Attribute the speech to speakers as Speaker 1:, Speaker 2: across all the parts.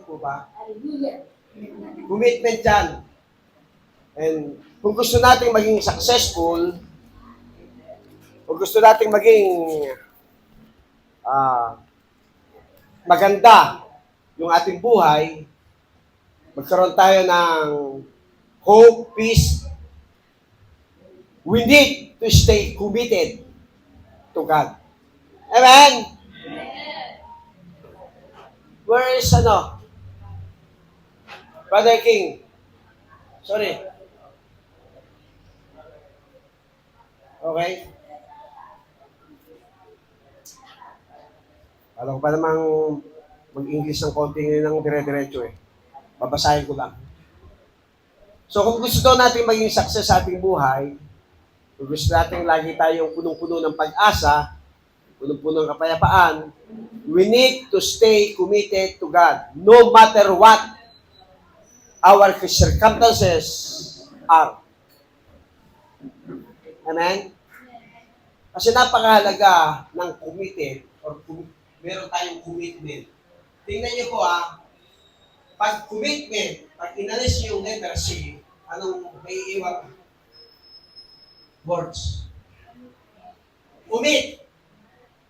Speaker 1: po ba?
Speaker 2: Hallelujah.
Speaker 1: Commitment yan. And kung gusto nating maging successful, kung gusto nating maging maganda yung ating buhay, magkaroon tayo ng hope, peace. We need to stay committed to God. Amen? Where is Brother King? Sorry. Okay. Alam ko pa namang mag-English ng konti ngayon ng dire-diretso eh. Babasahin ko lang. So kung gusto daw natin maging success sa ating buhay, kung gusto natin lagi tayong punong-puno ng pag-asa, punong-puno ng kapayapaan, we need to stay committed to God no matter what our circumstances are. Amen? Kasi napakahalaga ng committed or meron tayong commitment. Tingnan niyo po pag commitment, pag inalis niyo yung letter C, anong may iwang words? Commit.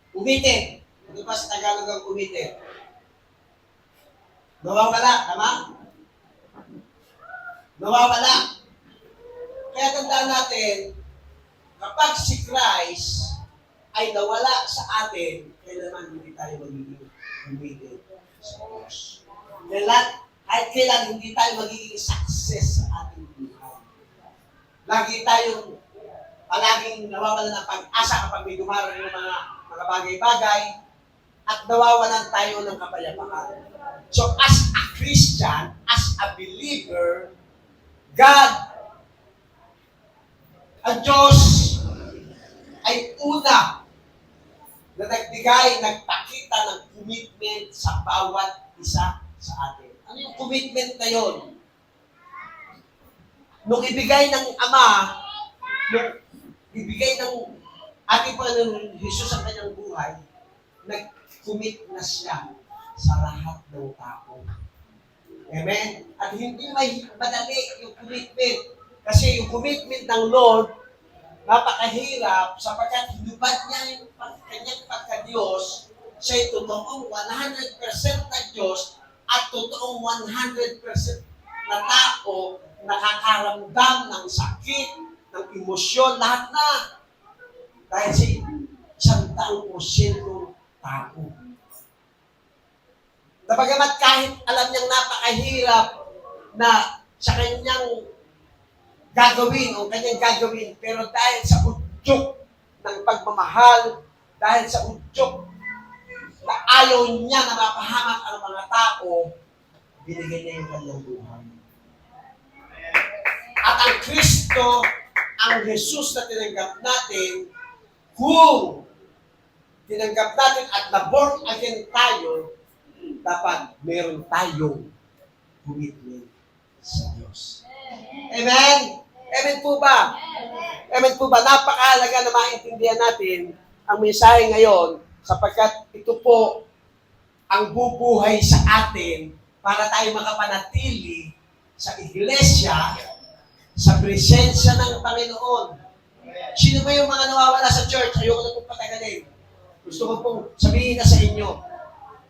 Speaker 1: Committed. Ano ba sa Tagalog ang committed? Nawawala, tama? Nawawala. Kaya tandaan natin, kapag si Christ ay nawala sa atin, kailangan hindi tayo magiging committed sa Diyos. Kailan hindi tayo magiging success sa ating buhay. Lagi tayong palaging nawawalan ng pag-asa kapag may dumarating ng mga bagay-bagay at nawawalan tayo ng kapayapaan. So as a Christian, as a believer, God, ang Diyos ay una na nagpakita ng commitment sa bawat isa sa atin. Ano yung commitment na yun? Nung ibigay ng Ama, nung ibigay ng ating Panginoon Jesus ang kanyang buhay, nag-commit na siya sa lahat ng tao. Amen? At hindi madali yung commitment. Kasi yung commitment ng Lord, napakahirap sapagkat hinubad niya yung kanyang pagka-Diyos, siya'y totoong 100% na Diyos at totoong 100% na tao, nakakaramdam ng sakit, ng emosyon, lahat na. Dahil siya 100% tao. Napagamat kahit alam niyang napakahirap na sa kanyang gagawin o kanyang gagawin, pero dahil sa udyok ng pagmamahal, dahil sa udyok na ayaw niya na mapahamak ang mga tao, binigay niya yung kanyang buhay. At ang Kristo, ang Jesus na tinanggap natin, kung tinanggap natin at na-born again tayo, dapat meron tayong commitment sa Diyos. Amen? Amen po ba? Amen po ba? Napakahalaga na maintindihan natin ang mensahe ngayon sapagkat ito po ang bubuhay sa atin para tayo makapanatili sa iglesia, sa presensya ng Panginoon. Sino ba yung mga nawawala sa church? Ayoko na pong patagalin. Gusto ko pong sabihin na sa inyo.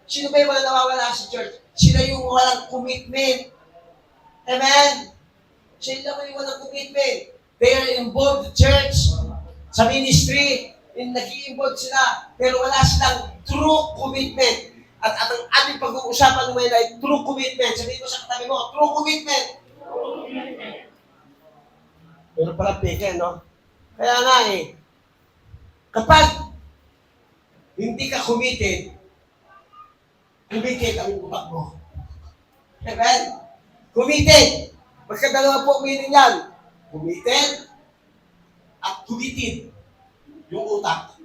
Speaker 1: Sino ba yung mga nawawala sa church? Sila yung walang commitment. Amen? Sila yung walang commitment. They are involved in church, sa ministry, nag-i-involve sila, pero wala silang true commitment. At ang ating pag-uusapan ngayon ay true commitment. Sabihin ko sa katabi mo, true commitment. Pero pala peke, no? Kaya nga kapag hindi ka committed ang utak mo. Amen? Committed. Magkadalawa po meaning yan. Committed at committed yung utak.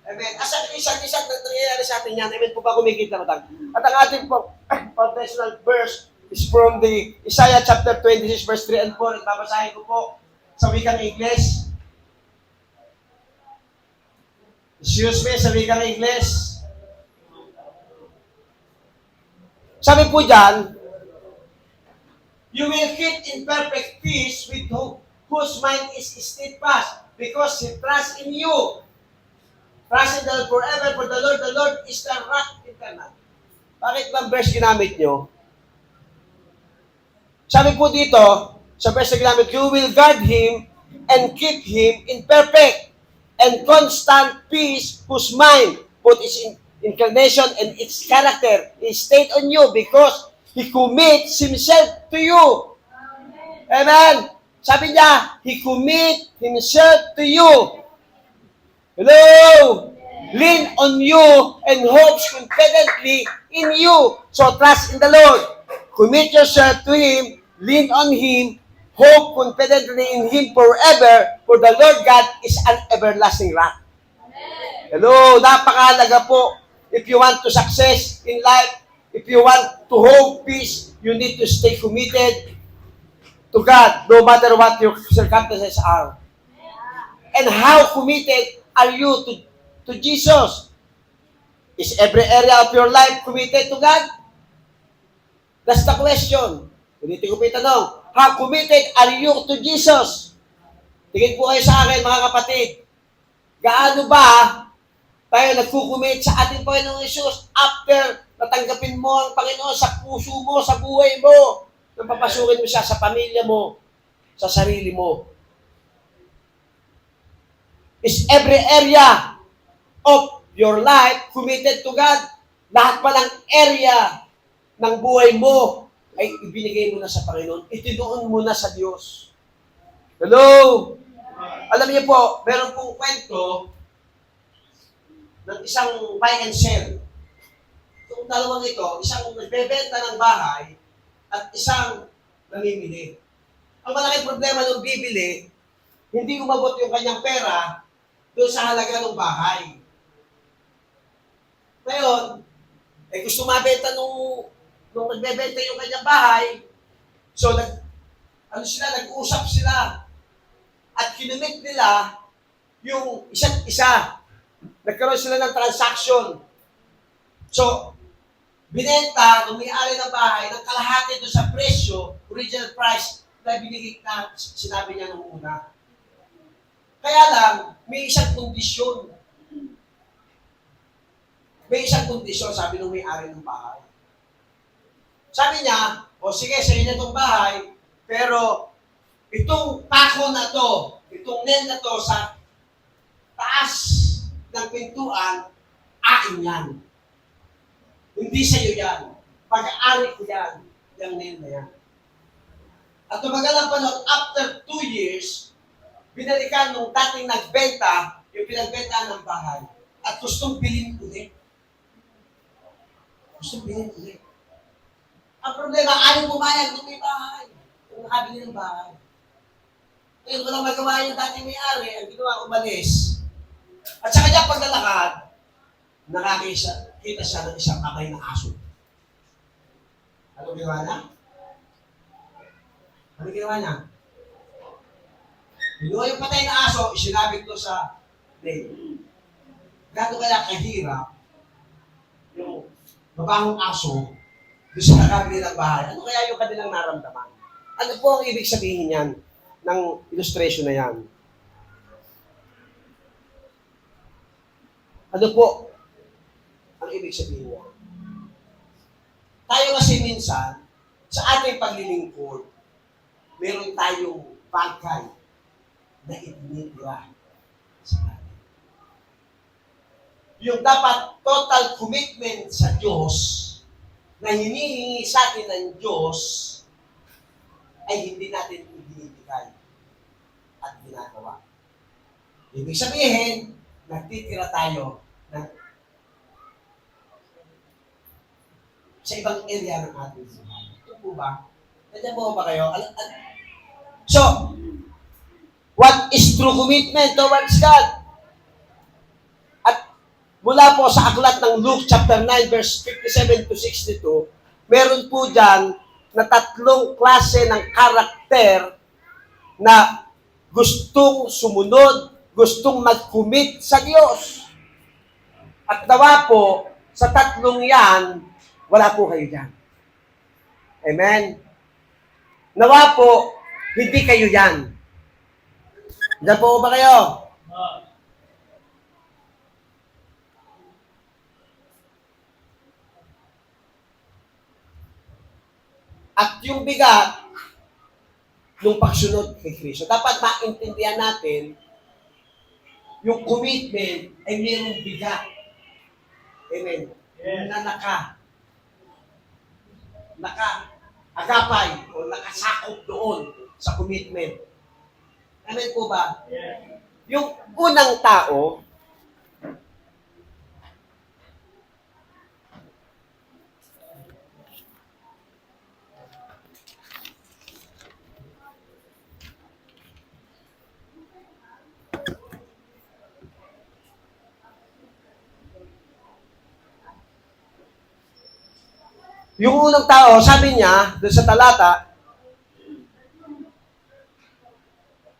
Speaker 1: Amen. Asa isang nangyayari sa atin yan. Amen po ba kumikit na utak? At ang ating foundational verse is from the Isaiah chapter 26 verse 3 and 4. At babasahin ko po sa wikang English. Excuse me, sa wikang English. Sabi po dyan, you will keep in perfect peace with whose mind is steadfast, because he trusts in you. Trust in the Lord forever, for the Lord is the rock eternal. Bakit bang verse ginamit nyo? Sabi po dito, sa verse na ginamit, you will guard him and keep him in perfect and constant peace, whose mind, put its inclination and its character is stayed on you, because he commits himself to you. Amen. Sabi niya, he commit himself to you. Hello! Lean on you and hopes confidently in you. So trust in the Lord. Commit yourself to Him. Lean on Him. Hope confidently in Him forever. For the Lord God is an everlasting rock. Hello! Napakahalaga po. If you want to success in life, if you want to hold peace, you need to stay committed to God, no matter what your circumstances are. And how committed are you to Jesus? Is every area of your life committed to God? That's the question. Ulitin ko po yung tanong. How committed are you to Jesus? Tingin po kayo sa akin, mga kapatid. Gaano ba tayo nagkukumit sa ating Panginoong Yesus after natanggapin mo ang Panginoon sa puso mo, sa buhay mo, nang papasukin mo siya sa pamilya mo, sa sarili mo? Is every area of your life committed to God? Lahat pa ng area ng buhay mo ay ibinigay mo na sa Panginoon. Itinuon mo na sa Diyos. Hello? Alam niyo po, meron pong kwento ng isang buy and sell. Itong dalawang ito, isang nagbebenta ng bahay at isang namimili. Ang malaking problema ng bibili, hindi umabot yung kanyang pera doon sa halaga ng bahay. Ngayon, gusto mabenta nung nagbebenta yung kanyang bahay, so nag-uusap sila at kinumit nila yung isa't isa. Nagkaroon sila ng transaction. So, binenta ng may-ari ng bahay ng kalahati doon sa presyo, original price na binigay na sinabi niya nung una. Kaya lang, may isang kondisyon. May isang kondisyon, sabi nung may-ari ng bahay. Sabi niya, o sige, sa inyo itong bahay, pero itong tako na to, itong net na to sa taas ng pintuan, akin yan. Hindi sa'yo yan. Pag-aari ko yan, yung net na yan. At tumagal ang panahon, after 2 years, binalikan nung dating nagbenta, yung pinagbenta ng bahay, at gustong bilhin ulit. Gustong bilhin ulit. Ang problema, ayaw pumayag nung may bahay. Kung nakabili ng bahay. Ngayon, walang magawa yung dating may-ari, ang ginawa umalis. At sa kanya paglalakad, nakakita siya ng isang patay na aso. Ano ginawa niya? Ano ginawa niya? Binuha yung patay na aso, isinabit ko sa leg. Gato kaya kahirap yung babahong aso doon sa nakabili ng bahay. Ano kaya yung kanilang naramdaman? Ano po ang ibig sabihin yan ng illustration na yan? Ano po ang ibig sabihin yan? Tayo kasi minsan, sa ating paglilingkod, meron tayong bagay na itinitira sa atin. Yung dapat total commitment sa Diyos na hinihingi sa atin ng Diyos ay hindi natin ibinibigay at ginagawa. Ibig sabihin, nagtitira tayo sa ibang area ng ating buhay. Ito po ba? Nandiyan po ba kayo? So, what is true commitment towards God? At mula po sa aklat ng Luke chapter 9 verse 57 to 62, meron po dyan na 3 klase ng karakter na gustong sumunod, gustong mag-commit sa Diyos. At nawa po, sa 3 yan, wala po kayo dyan. Amen? Nawa po, hindi kayo yan. Diyan po ba kayo? At yung bigat, yung pagsunod kay Kristo. Dapat maintindihan natin, yung commitment ay mayroong bigat. Amen.
Speaker 2: Yes.
Speaker 1: Na naka-agapay o nakasakop doon sa commitment. Amen po ba?
Speaker 2: Yes.
Speaker 1: Yung unang tao, sabi niya, doon sa talata,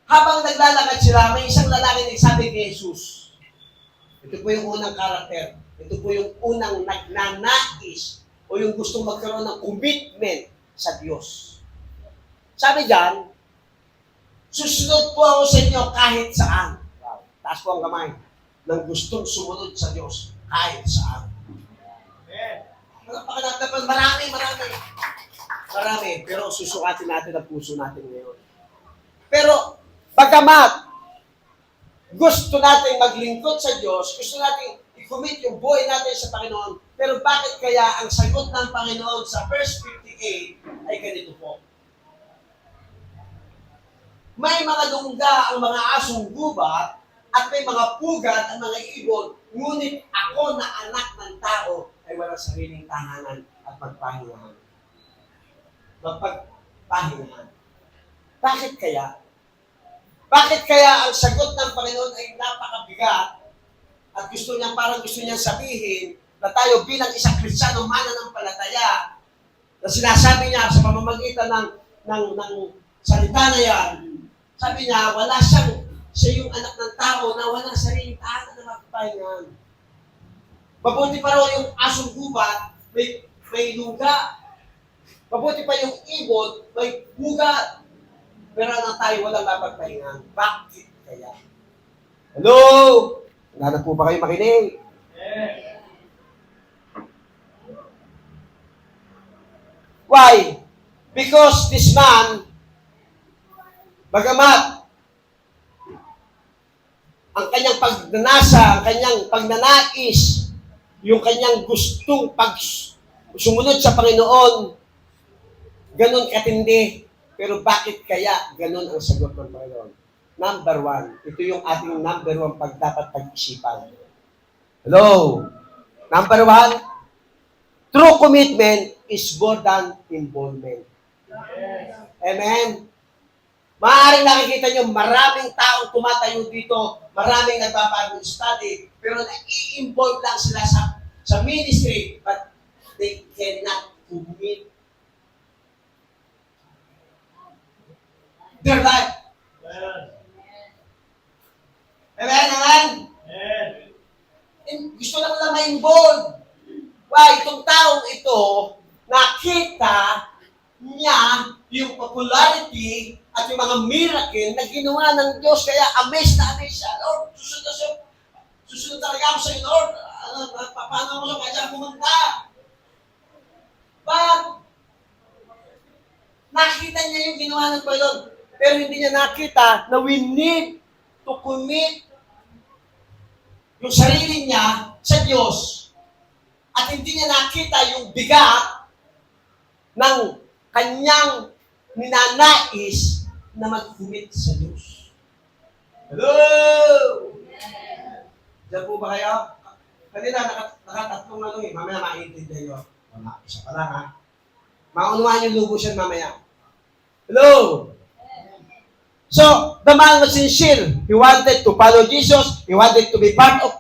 Speaker 1: habang naglalakad sila, may isang lalaki nagsabi kay Jesus. Ito po yung unang karakter. Ito po yung unang nagnanais o yung gustong magkaroon ng commitment sa Diyos. Sabi diyan, susunod po ako sa inyo kahit saan. Wow. Taas po ang kamay ng gustong sumunod sa Diyos kahit saan. Marami. Pero susukatin natin ang puso natin ngayon. Pero, bagamat gusto natin maglingkod sa Diyos, gusto natin i-commit yung buhay natin sa Panginoon, pero bakit kaya ang sagot ng Panginoon sa verse 58 ay ganito po? May mga lungga ang mga asong gubat at may mga pugat ang mga ibon, ngunit ako na anak ng tao ay walang sariling tahanan at magpahingahan. Magpagpahingahan. Bakit kaya? Bakit kaya ang sagot ng Panginoon ay napakabigat at parang gusto niya sabihin na tayo bilang isang Kristiyano mananampalataya na sinasabi niya sa pamamagitan ng salita na yan, sabi niya, siya yung anak ng tao na walang sariling tahanan na magpahingahan. Mabuti pa raw yung asong gubat, may luga. Mabuti pa yung ibon, may bugat. Pero na tayo walang mapagpahingahan. Bakit kaya? Hello? Wala na po ba kayo makinig? Why? Because this man, bagamat ang kanyang pagnanasa, ang kanyang pagnanais, yung kanyang gustong sumunod sa Panginoon, ganun katindi. Pero bakit kaya ganun ang sagot ng Panginoon? Number one, ito yung ating number one dapat pag-isipan. Hello? Number one, true commitment is more than involvement. Amen? Maaaring nakikita nyo, maraming taong tumatayo dito, maraming nagbabago study, pero nai-involve lang sila sa ministry, but they cannot commit their life. Amen? Gusto lang nila ma-involve. Why? Itong taong ito, nakita niya yung popularity at yung mga miracle na ginawa ng Diyos. Kaya amazed siya. Lord, susunod talaga ako sa iyo, Lord. Paano ako sa kanya pumunta? But, nakita niya yung ginawa ng Panginoon. Pero hindi niya nakita na we need to commit yung sarili niya sa Diyos. At hindi niya nakita yung bigat ng kanyang ninanais na mag-commit sa Diyos. Hello! Diyan po ba kayo? Kanina, nakatatlong mamaya maintindihan nyo. Isa pa lang ha. Maunuhan yung lubos yan mamaya. Hello! So, the man was sincere. He wanted to follow Jesus. He wanted to be part of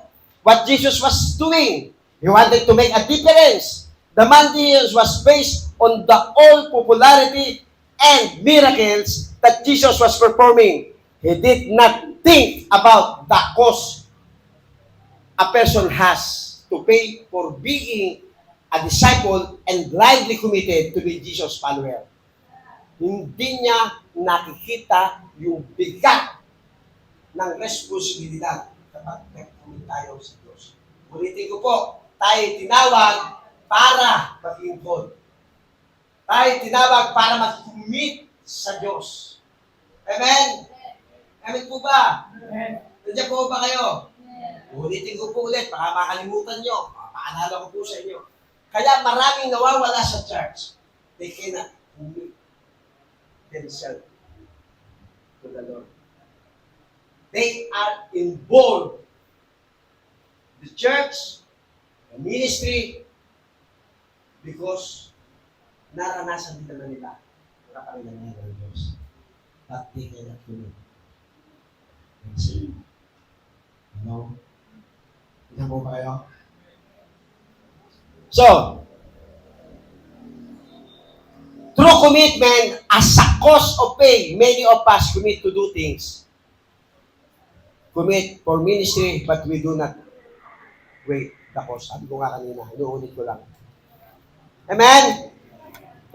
Speaker 1: what Jesus was doing. He wanted to make a difference. The man Jesus was based on the all popularity and miracles that Jesus was performing. He did not think about the cost a person has to pay for being a disciple and blindly committed to be Jesus' follower. Hindi niya nakikita yung bigat ng responsibilidad kapag nag-commit tayo sa Diyos. Ulitin ko po, tayo tinawag para mag-involve. Tayo tinawag para mag-commit sa Diyos. Amen? Amen po ba? Nandiyan po ba kayo? Ulitin ko po ulit, baka makalimutan nyo. Paalala ko po sa inyo. Kaya maraming nawawala sa church. They cannot commit themselves to the Lord. They are involved. The church, the ministry, because naranasan din naman nila ang kapangyarihan ng Diyos. But they cannot commit. No? Tignan mo ba kayo? So, true commitment as a cost of pay, many of us commit to do things. Commit for ministry, but we do not wait the cost. Sabi ko nga kanina, inuulit ko lang. Amen?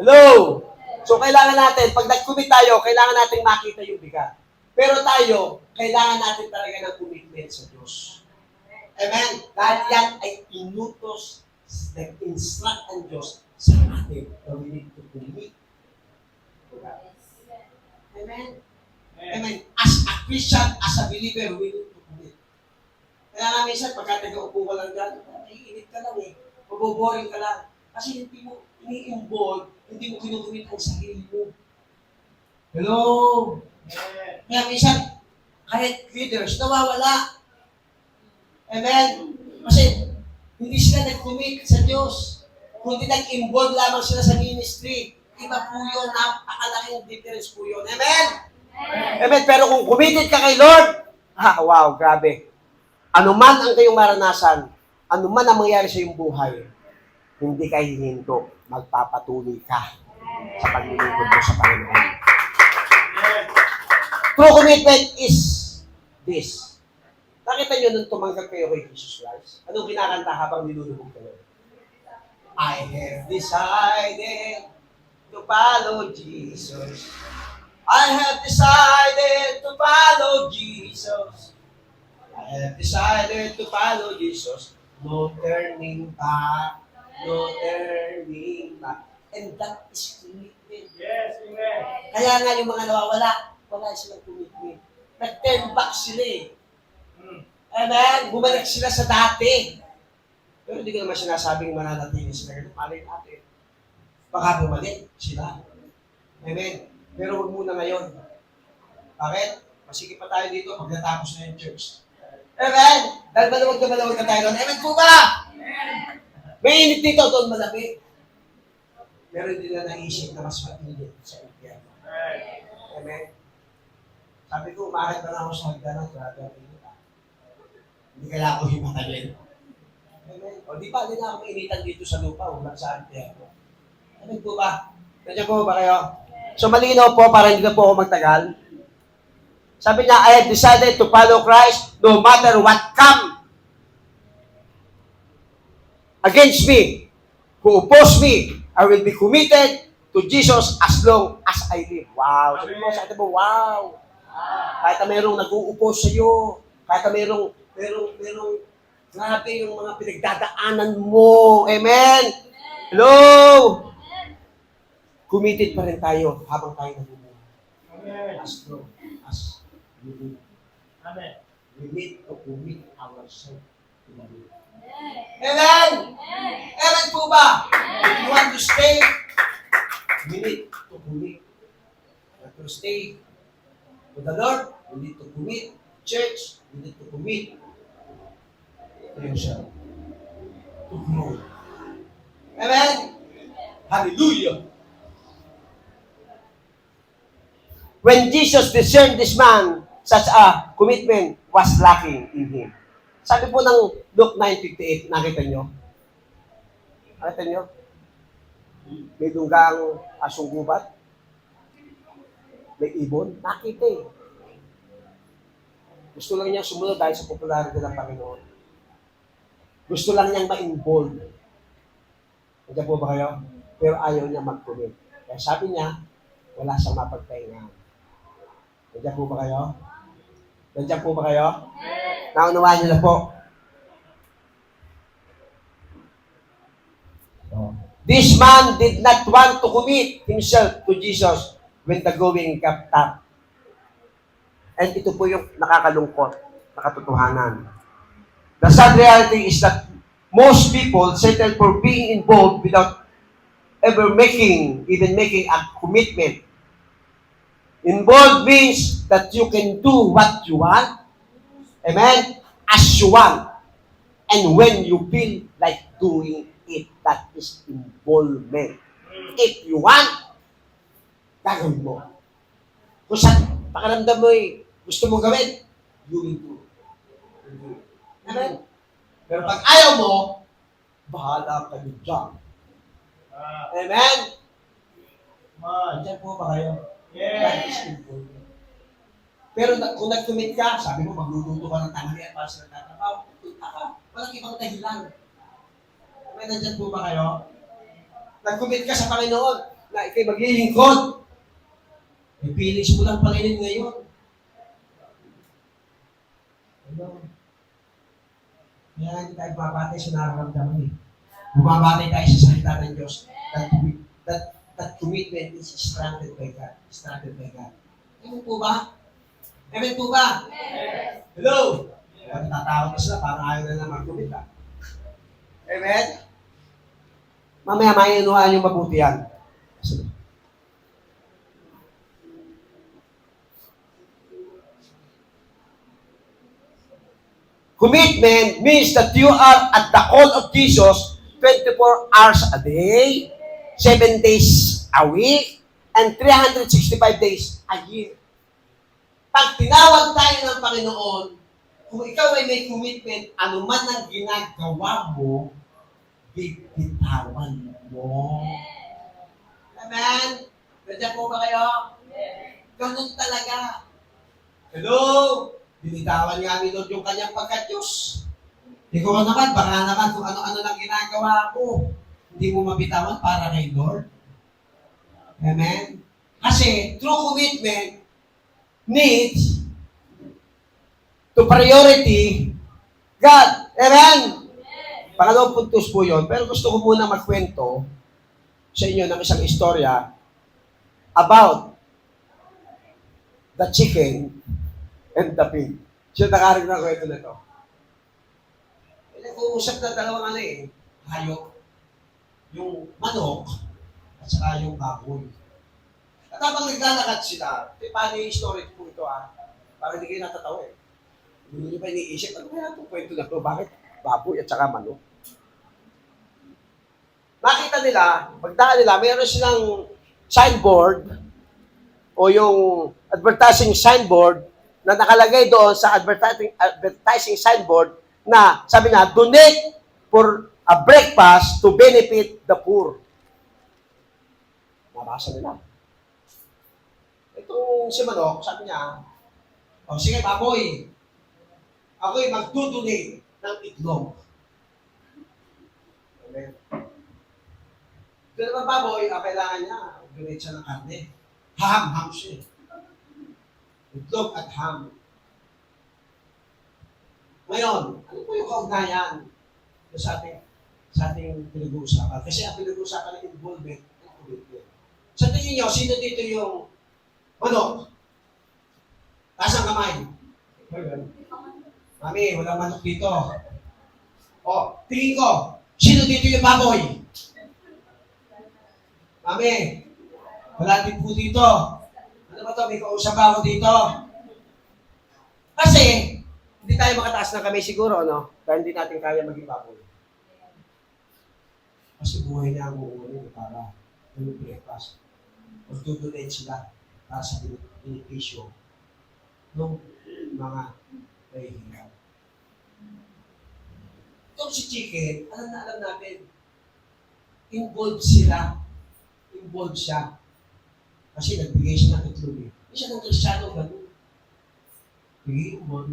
Speaker 1: Hello? So, kailangan natin, pag nag-commit tayo, kailangan natin makita yung bigat. Pero tayo, kailangan natin talaga ng commitment sa Diyos. Amen? Dahil yan ay inutos, nag-instruct ang Diyos sa atin na we need to commit. Amen? Amen. As a Christian, as a believer, we need to commit. Kaya nga minsan, pagka taga-upo ka lang dyan, naiinit ka lang eh. Maboboring ka lang. Kasi hindi mo ini-involve, hindi mo kinukumit ang sarili mo. Hello? Kaya minsan, kahit leaders, nawawala. Amen? Kasi, hindi sila nag-commit sa Diyos. Kundi nag-involve lamang sila sa ministry. Iba po yun, napakalaking difference po yun. Amen? Amen. Pero kung committed ka kay Lord, wow, grabe. Ano man ang kayong maranasan, ano man ang mangyari sa iyong buhay, hindi ka hihinto, magpapatuloy ka sa paglilingkod mo sa Panginoon. True commitment is this. Nakita nyo nung tumanggap kayo kay Jesus Christ? Anong kinakanta habang nilulubog kayo? I have decided to follow Jesus. I have decided to follow Jesus. I have decided to follow Jesus. No turning back. No turning back. And that is commitment.
Speaker 2: Yes, amen.
Speaker 1: Kaya nga yung mga nawawala, wala silang commitment. Nag-turn back sila eh. Amen? Bumalik sila sa dati. Pero hindi ko naman sinasabing mananatili sila. Malay natin. Baka bumalik sila. Amen? Pero huwag muna ngayon. Bakit? Masigit pa tayo dito pag natapos na yung church. Amen? Dahil malawag na tayo doon. Amen po ba? Amen. May init dito, doon malamig. Pero hindi na naisip na mas matinit sa impyerno. Amen? Sabi ko, umakit na ako sa hagdanan. Grabe ang init. Hindi kailangan ko himatayin. Amen? O di pa, hindi na ako mainitan dito sa lupa. Huwag lang sa impyerno. Amen po ba? Nandiyan po ba kayo? So malinaw po para hindi na po ako magtagal. Sabi niya, I have decided to follow Christ no matter what come against me. Who oppose me, I will be committed to Jesus as long as I live. Wow. Sabi mo sa atin mo, wow. Kahit na mayroong nag-uupos sa iyo, kahit na mayroong grabe yung mga pinagdadaanan mo. Amen. Hello. Committed pa rin tayo habang tayo nabubuhay. As long as we live.
Speaker 2: Amen.
Speaker 1: We need to commit ourselves to the Lord. Amen! Amen po ba? If you want to stay, we need to commit. To stay to the Lord, we need to commit. Church, we need to commit to yourself. To grow. Amen? Hallelujah! When Jesus discerned this man, such a commitment was lacking in him. Sabi po ng Luke 9:58, nakita nyo? Nakita nyo? May dunggang asong gubat? May ibon? Nakita eh. Gusto lang niyang sumunod dahil sa popularity ng Panginoon. Gusto lang niyang ma-involve. Nandiyan po ba kayo? Pero ayaw niya mag-commit. Kaya sabi niya, wala siyang mapagpahingahan. Nandiyan po ba kayo? Nandiyan po ba kayo? Naunawaan niyo na po. This man did not want to commit himself to Jesus when the going got tough. And ito po yung nakakalungkot na katotohanan. The sad reality is that most people settle for being involved without ever even making a commitment. Involved means that you can do what you want, amen, as you want, and when you feel like doing it, that is involvement. If you want, gagawin mo. Kung sa pakiramdam mo gusto mong gawin, you will do. Amen? Pero pag ayaw mo, bahala kayo dyan. Amen? Diyan po ba kayo? That is involvement. Pero kung nag-commit ka, sabi mo, magluluto ka ng tanghalian para sa nagtatrabaho, punta ka. Walang ibang dahilan. May nandyan po ba kayo? Nag-commit ka sa Panginoon na ikay maglilingkod. May feelings mo lang Panginoon ngayon. Ano? Kaya hindi tayo bumabatay sa nararamdaman eh. Bumabatay tayo sa salita ng Diyos. That commitment is strengthened by God. Strengthened by God. Amen po ba? Amen po ba? Amen. Hello? Natatawag na sila, parang ayaw na naman mag-commit ha. Amen? Mamaya mainuhaan yung mabuti yan. Commitment means that you are at the call of Jesus 24 hours a day, 7 days a week, and 365 days a year. Pag tinawag tayo ng Panginoon, kung ikaw ay may commitment, anuman ang ginagawa mo, bibitawan mo. Amen? Nandiyan po ba kayo? Ganun talaga. Hello? Binitawan nga ni Lord yung kanyang pagka-Diyos. Ikaw naman, baka naman kung ano-ano lang ginagawa mo, hindi mo mabitawan para kay Lord. Amen? Kasi true commitment needs to priority God. Amen? Pangalawang puntos po yun. Pero gusto ko muna magkwento sa inyo ng isang istorya about the chicken and the pig. Siya nakarinig ng kwento na ito. Nag-uusap na dalawang hayop. Yung manok at saka yung baboy. At habang naglalakad sila, paano yung story po ito para hindi kayo natatawa eh. Hindi nyo ba iniisip, ano kaya itong kwento na ito? Bakit baboy at saka manok? Nakita nila, pagdaan nila, mayroon silang signboard o yung advertising signboard na nakalagay doon sa advertising signboard na sabi na, donate for a breakfast to benefit the poor. Nabasa nila. Itong si Manok, sabi niya, sige baboy, ako'y magdudonate ng itlog. Amen. Pero naman baboy, kailangan niya, donate siya ng karne. Ham siya. Itlog at ham. Ngayon, ano po yung kaugnayan sa ating pinag-uusapan? Kasi ang pinag-uusapan ng involvement ng commitment. Sa tingin niyo, sino dito yung manok? Taas ang kamay. Mami, walang manok dito. O, tingin ko, sino dito yung baboy? Mami, wala din po dito. Ano ba ito? May kausap ako dito. Kasi, hindi tayo makataas ng kamay siguro, no? Dahil hindi natin kaya maging baboy. Kasi buhay niya ang uunin para yung breakfast. Magdudulate sila para sa benepisyo ng mga nahihirap. Itong si Chicken, alam natin, involved sila. Involved siya. Kasi nagbigay siya ng itlog eh. Hindi siya ng Kristiyano gano'n. Bigay mo,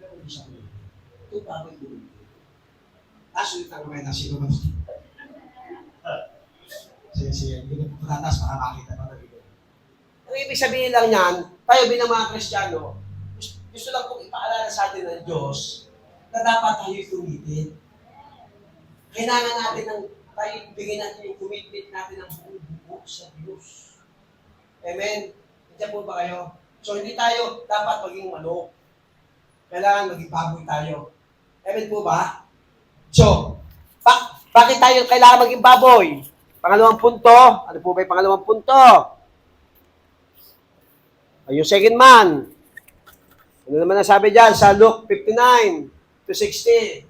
Speaker 1: pero hindi siya gano'n. Ito bakit gano'n? Asulit ang kamay na sino man. Sige, hindi ko patatas para makita pa na video. Ang ibig sabihin lang yan, tayo bilang mga Kristiyano, gusto lang pong ipaalala sa atin ng Diyos na dapat tayo tumitin. Kailangan natin ng tayo bigyan natin yung commitment natin ng buong buo sa Diyos. Amen? Diyan po ba kayo? So, hindi tayo dapat maging manok. Kailangan maging baboy tayo. Amen po ba? So, bakit tayo kailangan maging baboy? Pangalawang punto. Ano po ba yung pangalawang punto? Ay, yung second man. Ano naman nasabi dyan sa Luke 59 to 60?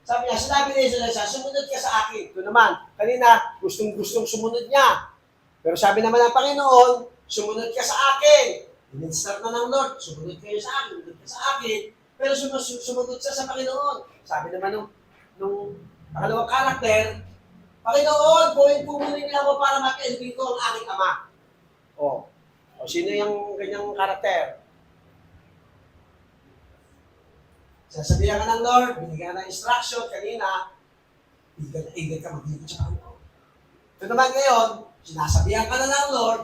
Speaker 1: Sabi niya, sinabi niya siya, sumunod ka sa akin. Ito naman, kanina, gustong sumunod niya. Pero sabi naman ng Panginoon, sumunod ka sa akin. In-start na ng Lord, sumunod kayo sa akin, sumunod ka sa akin. Pero sumunod siya sa Panginoon. Sabi naman nung pangalawang karakter, Panginoon, punin niya ako para makailbing ko ang aking ama. O sino yung ganyang karakter? Sasabihan ka ng Lord, binigyan ka ng instruction kanina, igad ka mag-ikot sa Panginoon. Ito naman ngayon, sinasabihan ka na ng Lord,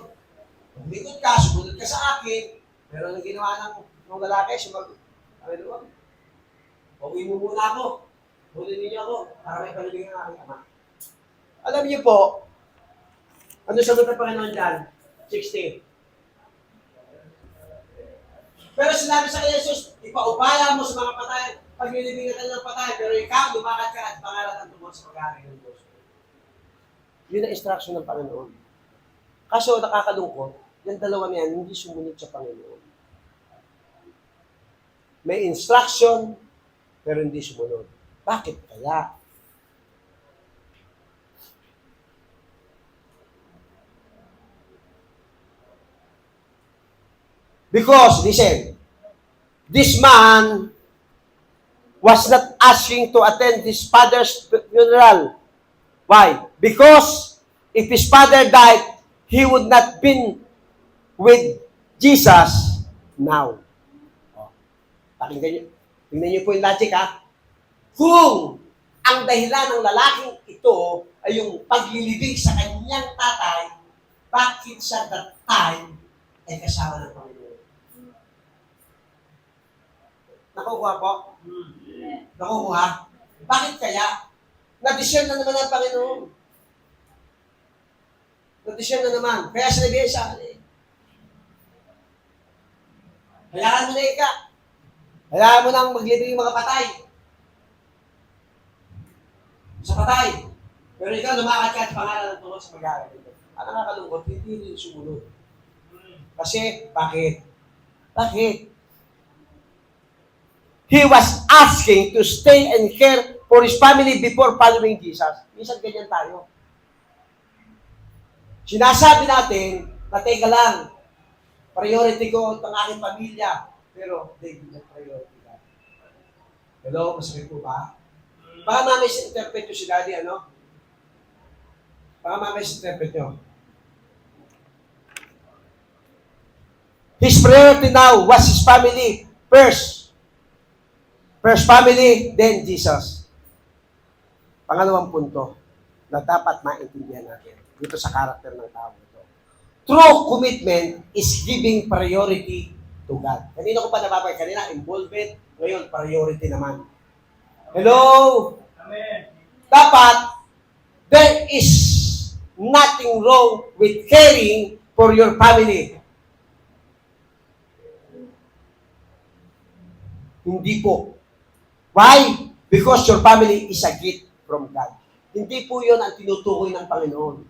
Speaker 1: mag-ikot ka, sumunod ka sa akin, pero ang ginawa ng lalaki, sumagot, Panginoon, uwi mo muna ako, hunin niyo ako, para may palibing ang aking ama. Alam niyo po, ano sagot ng Panginoon dyan? 60. Pero sinabi sa kanya, Jesus, ipaubaya mo sa mga patay, paglilibing ka ng patay, pero ikaw, lumakad ka at pangalan ang tungkol sa pag-aaral ng Diyos. Yun ang instruction ng Panginoon. Kaso nakakalungkot, yung dalawa niyan, hindi sumunod sa Panginoon. May instruction, pero hindi sumunod. Bakit kaya? Because, listen, this man was not asking to attend his father's funeral. Why? Because if his father died, he would not been with Jesus now. Tingnan niyo po yung logic, ha? Kung ang dahilan ng lalaking ito ay yung paglilibing sa kanyang tatay, bakit sa that time ay kasama ng Panginoon? Nakukuha po? Nakukuha? Bakit kaya? Na-discern na naman ang Panginoon. Na-discern na naman. Kaya sinabihan sa akin, hayaan mo na ika. Hayaan mo nang maglibing yung mga patay. Sa patay. Pero ikaw, lumakad ka at pangalan ng tungkol sa mag-aaral dito. Ang nakakalungkot, hindi rin sumunod. Kasi, bakit? Bakit? He was asking to stay and care for his family before following Jesus. Minsan ganyan tayo. Sinasabi natin, na teka lang, priority ko ang aking pamilya, pero they do not priority that. Hello, masakit po ba? Baka mamay interpret nyo si Daddy, ano? Baka mamay interpret nyo. His priority now was his family first. First family, then Jesus. Pangalawang punto na dapat maintindihan natin dito sa karakter ng tao ito. True commitment is giving priority to God. Kanina ko pa nababay, kanina involvement, ngayon priority naman. Hello? Amen. Dapat, there is nothing wrong with caring for your family. Hindi po. Why? Because your family is a gift from God. Hindi po yun ang tinutukoy ng Panginoon.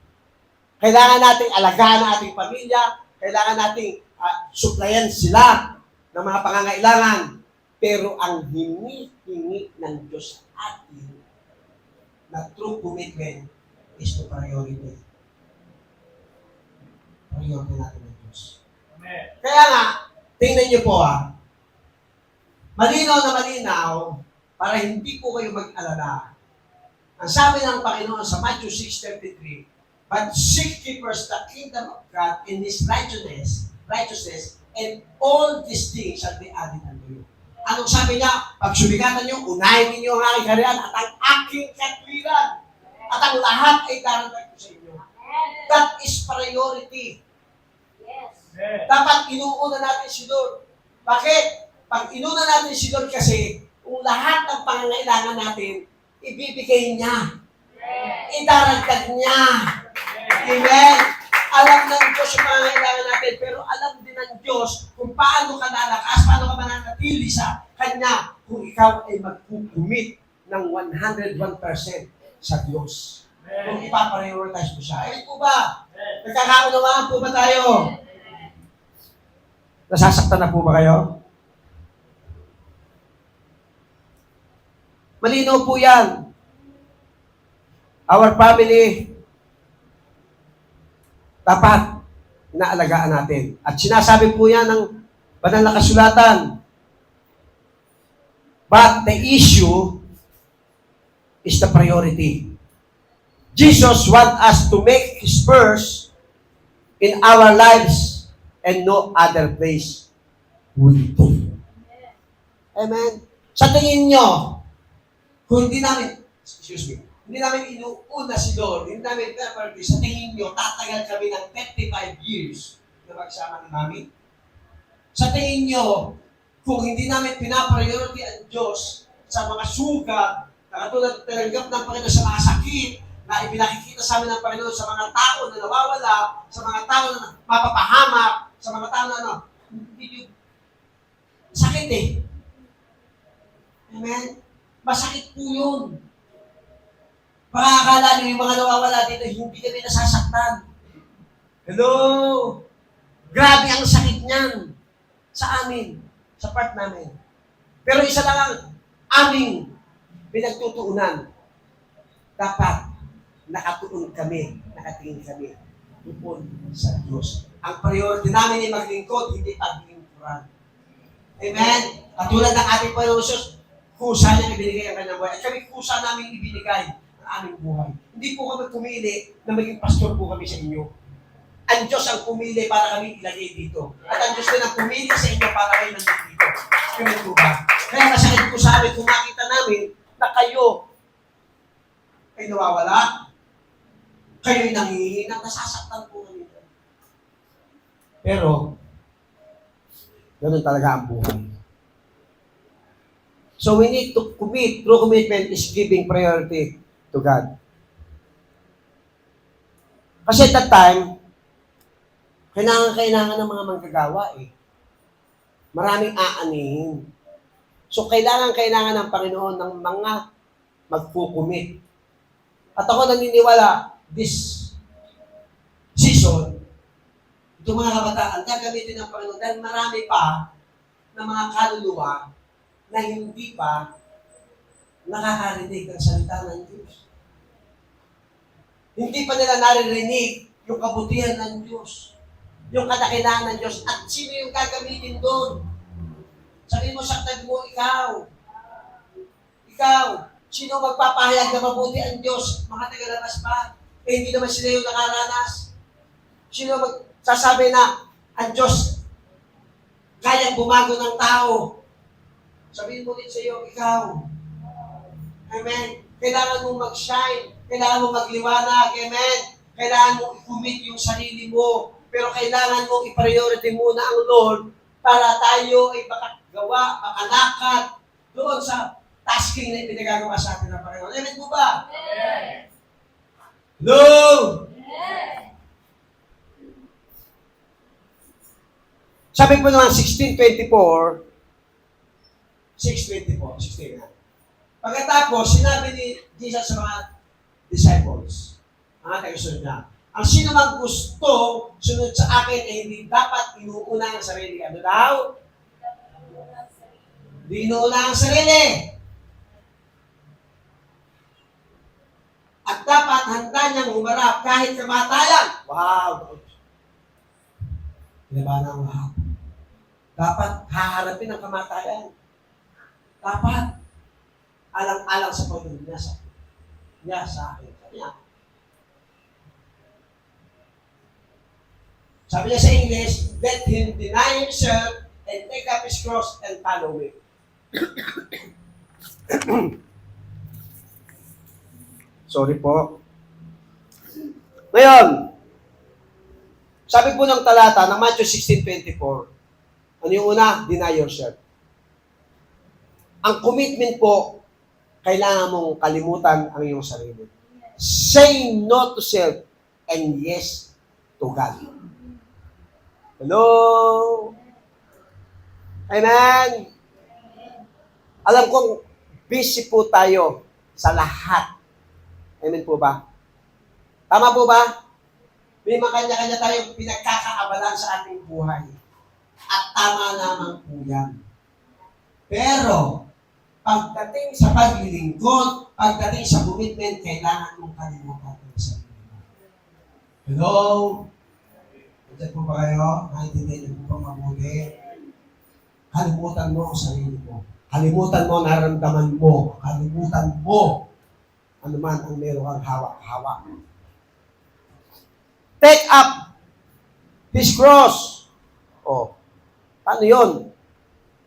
Speaker 1: Kailangan nating alagaan ang ating pamilya, kailangan nating suplayan sila ng mga pangangailangan. Pero ang hinihingi ng Diyos sa atin na true commitment is to priority. Priority natin ng Diyos. Amen. Kaya nga, tingnan niyo po malinaw na malinaw, para hindi po kayo mag-alala. Ang sabi ng Panginoon sa Matthew 6:33, but seek ye first the kingdom of God and His righteousness, and all these things shall be added unto you. Anong sabi niya? Pagsubikatan niyo, unahin ninyo ang aking kaharian at ang aking katwiran. At ang lahat ay daragdag ko sa inyo. That is priority. Dapat inuuna natin si Lord. Bakit? Pag inuna natin si Lord kasi, kung lahat ng pangangailangan natin, ibibigay niya. Idaragdag niya. Amen? Alam ng Diyos yung pangangailangan natin, pero alam din ng Diyos kung paano ka lalakas, paano ka mananatili sa Kanya kung ikaw ay mag-commit ng 101% sa Diyos. Kung ipaprioritize mo siya. Ayun po ba? Nagkakaunawaan po ba tayo? Nasasaktan na po ba kayo? Malinaw po yan. Our family, dapat inaalagaan natin. At sinasabi po yan ng banal na kasulatan. But the issue is the priority. Jesus wants us to make His first in our lives and no other place will do. Amen. Sa tingin nyo, kung hindi namin inuuna si Lord, hindi namin priority, sa tingin nyo, tatagal kami ng 35 years na magsama ni Mami? Sa tingin nyo, kung hindi namin pinapriority ang Diyos sa mga sugat, na katulad tinanggap ng Panginoon sa mga sakit, na ipinakikita sa amin ng Panginoon sa mga tao na nawawala, sa mga tao na mapapahamak, sa mga tao na hindi sakit eh. Amen? Masakit po yun. Baka akala nyo yung mga nawawala dito, hindi kami nasasaktan. Hello? Grabe ang sakit niyan sa amin, sa part namin. Pero isa lang ang aming pinagtutuunan. Dapat nakatuon kami, nakatingin kami tupon sa Diyos. Ang priority namin ay maglingkod, hindi paglingkuran. Amen? Katulad ng ating Panginoon Jesus, kusa niya ibinigay ang kanyang buhay. At kami kusa namin ibinigay ang aming buhay. Hindi po kami pumili na maging pastor po kami sa inyo. Ang Diyos ang pumili para kami ilagay dito. At ang Diyos din ang pumili sa inyo para kayo nandito dito. Kami po ba? Kaya masakit po sa amin kung makita namin na kayo ay nawawala. Kayo'y nanghihina, nasasaktan po kami. Pero, ganun talaga ang buhay. So we need to commit. True commitment is giving priority to God. Kasi at that time, kailangan ng mga manggagawa eh. Maraming aanihin. So kailangan ng Panginoon ng mga magkukumit. At ako naniniwala, this season, itong mga kabataan, gagamitin ng Panginoon dahil marami pa na mga kaluluwa na hindi pa nakakarinig ng salita ng Diyos. Hindi pa nila naririnig yung kabutihan ng Diyos, yung kadakilaan ng Diyos, at sino yung gagamitin doon. Sabihin mo, saktan mo, ikaw. Sino magpapahayag na mabuti ang Diyos? Mga tagalabas ba? Eh, hindi naman sila yung nakaranas. Sino magsasabi na ang Diyos kayang bumago ng tao? Sabihin mo din sa iyo, ikaw. Amen. Kailangan mong mag-shine. Kailangan mong magliwanag. Amen. Kailangan mong i-commit yung sarili mo. Pero kailangan mong i-priority muna ang Lord para tayo ay makagawa, makalakad doon sa tasking na ipinagagawa sa atin ng Panginoon. Amen po ba? Amen. No! Amen. Sabi po naman, 16:24, 16 na. Pagkatapos, sinabi ni Jesus sa mga disciples, mga tagasunod na, ang sino mang gusto sunod sa akin ay hindi dapat inuuna ang sarili. Ano daw? Hindi inuuna ang sarili. At dapat handa niyang humarap kahit kamatayan. Wow! Pinabahan ang lahat. Dapat haharapin ang kamatayan. Dapat alang-alang sa Panginoon niya sa akin. Sabi niya sa English, let him deny himself and take up his cross and follow me. Sorry po. Ngayon, sabi po ng talata ng Matthew 16:24, ano yung una? Deny yourself. Ang commitment po, kailangan mong kalimutan ang iyong sarili. Say no to self and yes to God. Hello? Amen? Alam kong busy po tayo sa lahat. Amen po ba? Tama po ba? May mga kanya-kanya tayong pinagkakaabalan sa ating buhay. At tama lamang po yan. Pero, pagdating sa paglilingkod, pagdating sa commitment, kailangan mong kalimutan ang sarili mo. Hello? Nandiyan po ba kayo? Naintindihan niyo po bang mabuti? Kalimutan mo ang sarili mo. Kalimutan mo ang naramdaman mo. Kalimutan mo ano man ang meron kang hawak-hawak. Take up His cross. Oh, paano yun?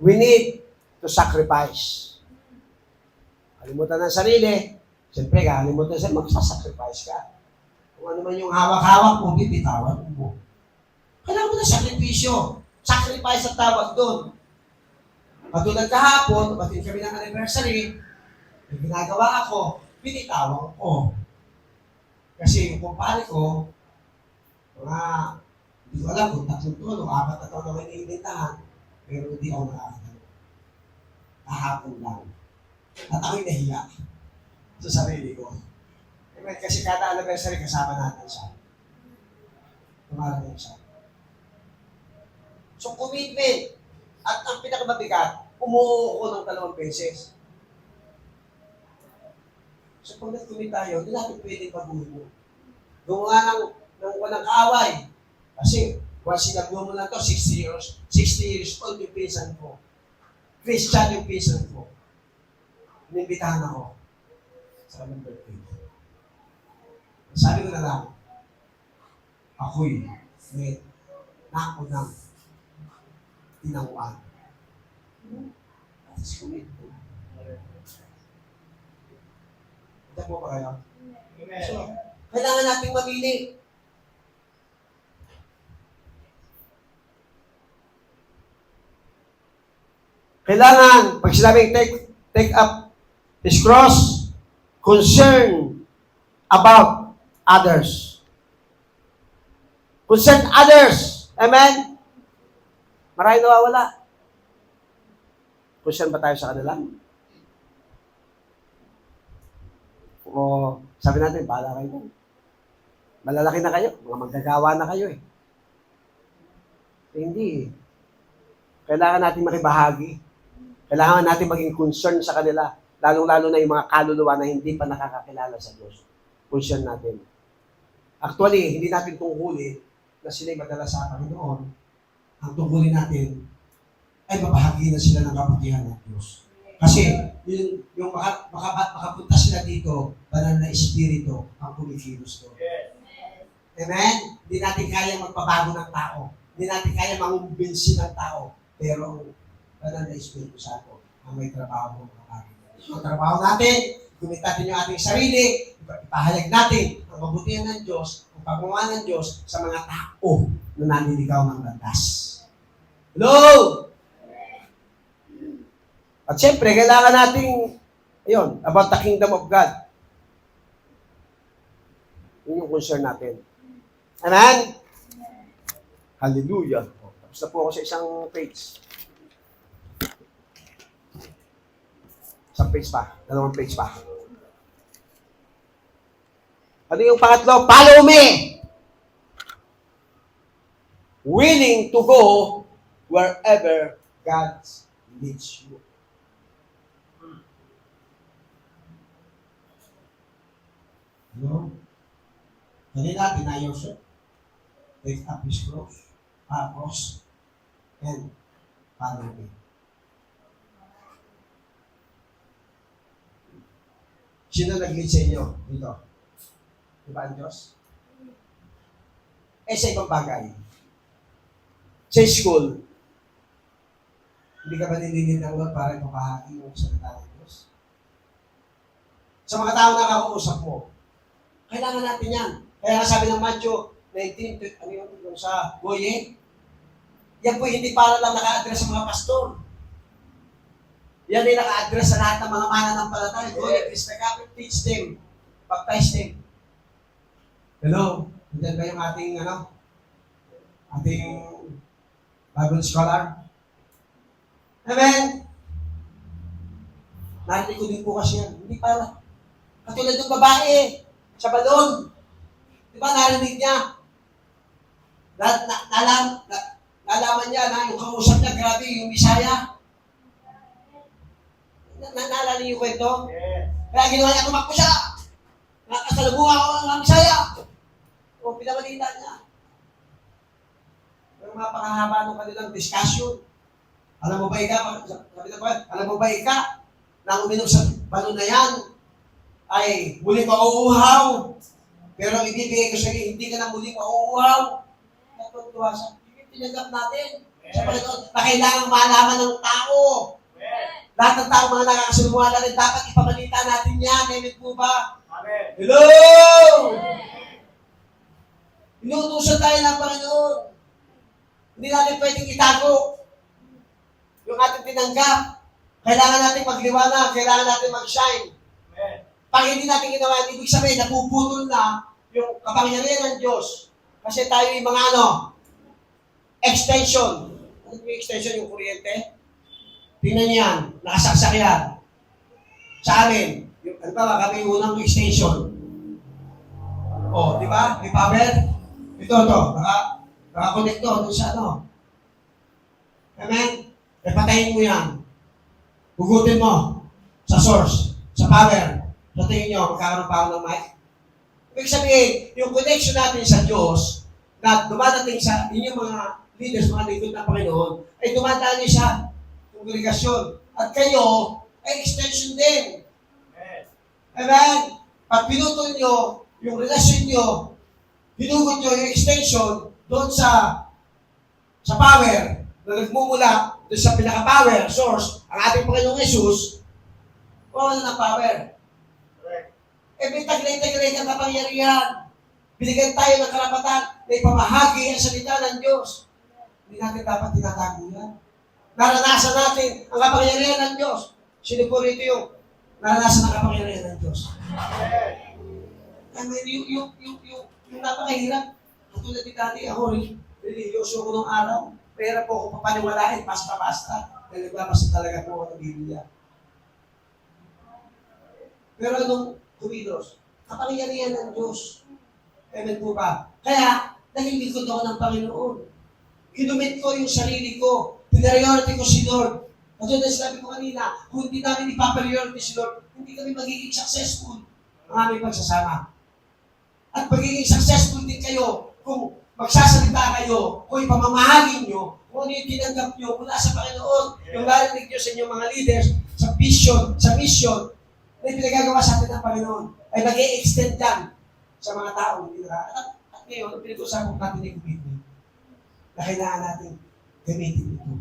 Speaker 1: We need to sacrifice. Kalimutan ng sarili. Siyempre, kalimutan sa magsasacrifice ka. Kung ano man yung hawak-hawak mo, bibitawan mo. Kailangan mo na sakripisyo. Sacrifice ang tawag doon. Patulad kahapon, batin kami ng anniversary, may ginagawa ako, binitawan ko. Kasi yung kumpare ko, hindi ko alam kung 3 taon o 4 na taon ako iniimbitahan, pero hindi ako nakakatalo. Kahapon lang. At ako'y nahiya sa sarili ko. Kasi kada anniversary kasama natin siya. Tumarating siya. So commitment. At ang pinakamabigat, umuo ko ng 2 beses. So pag nag-commit tayo, hindi natin pwedeng baguhin mo. Gumawa ng walang kaaway. Kasi, once sinagwa mo na ito, 60 years old yung pinsan ko. Christian yung pinsan ko. Inimbitahan ako sa kanyang birthday. Sabi ko na lang, ako'y may nako ng tinawaan. That's commitment. Ito po ba kayo? So, kailangan nating mamili. Kailangan, pag sinabing take up His cross, concern about others. Concern others. Amen? Maraming nawawala. Concern ba tayo sa kanila? O sabi natin, bahala kayo. Malalaki na kayo. Mga magagawa na kayo eh. Hindi eh. Kailangan natin makibahagi. Kailangan natin maging concern sa kanila. Lalong-lalo na yung mga kaluluwa na hindi pa nakakakilala sa Diyos. Concern natin. Actually, hindi natin tungkulin na sila'y madala sa Panginoon. Ang tungkulin natin ay mabahagi na sila ng kaputihan ng Diyos. Kasi, yung makapunta sila dito, banal na espiritu ang kumikilos doon. Amen? Hindi natin kaya magpabago ng tao. Hindi natin kaya mangumbinsi ng tao. Pero ang banal na espiritu sa ato, ang may trabaho ng mga bagay. Ang trabaho natin, gumit natin yung ating sarili, ipahayag natin ang mabutihan ng Diyos, ang pagmamahal ng Diyos sa mga tao na naniligaw ng landas. Hello! At siyempre, kailangan nating, ayun, about the kingdom of God. Yun yung concern natin. Amen? Hallelujah. Tapos na po ako sa isang page. Isang page pa. 2 page pa. Ano yung pangatlo? Follow me! Willing to go wherever God leads you. No? Kanina, deny yourself. Take up His cross, and follow me. Sino nag-lead sa inyo dito? Diba ang Diyos? Sa ibang bagay. Sa school, hindi ka ba nililid ng Lord para ipapahagi mo sa salita ng Diyos? Sa mga tao na kakausap mo, kailangan natin yan. Kaya nga sabi ng Matthew 19, ano yung sa Goye, yan po hindi para lang naka-address sa mga pastor. Yan ay naka-address sa lahat ng mga mananampalataya. Go and teach the gospel, teach them, baptize them. Hello? Nandiyan ba yung ating Bible scholar? Amen? Narinig ko din po kasi yan. Hindi para. Katulad ng babae sa balon. Di ba narinig niya? Nalaman niya na yung kausap niya, grabe yung Bisaya. Naalala niyo yung kwento? Kaya ginawa niya, tumakbo siya. Nakasalubungan ako ng Bisaya. O, pinabalita niya. Pero mapakahaba ng kanilang discussion. Alam mo ba ika, na uminom sa balon na yan, ay muli mauuhaw. Pero ang ibibigay ko sa iyo, hindi ka na muli mauuhaw. Natutuwa siya. Tinanggap natin. Sa Panginoon, na kailangan malaman ng tao. Lahat ng tao, mga nakakasalumuha natin, dapat ipamalita natin yan. Amen po ba? Amen. Hello! Inuutusan tayo ng Panginoon. Hindi natin pwedeng itago yung ating tinanggap. Kailangan natin magliwanag, kailangan natin mag-shine. Pag hindi natin ginawa, ibig sabihin, napuputol na yung kapangyarihan ng Diyos. Kasi tayo yung mga extension. Ano yung extension? Yung kuryente? Tingnan yan, nakasaksak yan. Sa amin, yung, kami yung unang extension. O, di ba? May power? Ito, naka-connect to, doon sa Amen? E patayin mo yan. Hugutin mo sa source, sa power. Sa tingin nyo, magkakaroon pa ako ng mic? Ibig sabihin, yung connection natin sa Diyos, na dumadating sa inyong mga leaders, mga lingkod ng Panginoon, ay dumadaan niyo sa kongregasyon. At kayo, ay extension din. Amen? Pag pinutol nyo, yung relasyon nyo, hinugot nyo yung extension doon sa power, na nagmumula doon sa pinaka-power source, ang ating Panginoong Jesus, wala na power. May taglay-taglay ng kapangyarihan. Binigyan tayo ng karapatan na ipamahagi ang salita ng Diyos. Hindi natin dapat tinatago yan. Naranasan natin ang kapangyarihan ng Diyos. Sino po rito yung naranasan ang kapangyarihan ng Diyos? I mean, yung napakahirap. Katulad ni dati, ako rin, religyoso ko nung araw. Pero po ako papaniwalain, basta-basta. Dahil nagbabasa talaga po ako ng Biblia. Pero anong kumilos? Kapangyarihan ng Diyos. Amen po ba? Kaya, naging likod ako ng Panginoon. Kinumit ko yung sarili ko. Priority ko si Lord. Katulad na sinabi ko kanina, kung hindi namin ipapriority si Lord, hindi kami magiging successful ang aming pagsasama. At magiging successful din kayo kung magsasalita kayo, kung ipamamahagin nyo, kung ano yung tinanggap nyo mula sa Panginoon, yung narinig nyo sa inyong mga leaders, sa vision, sa mission, na pinagagawa sa atin ng Panginoon, ay mag-i-extend yan sa mga tao. At ngayon, pinag-usapan natin yung commitment na kailangan natin gamitin ito.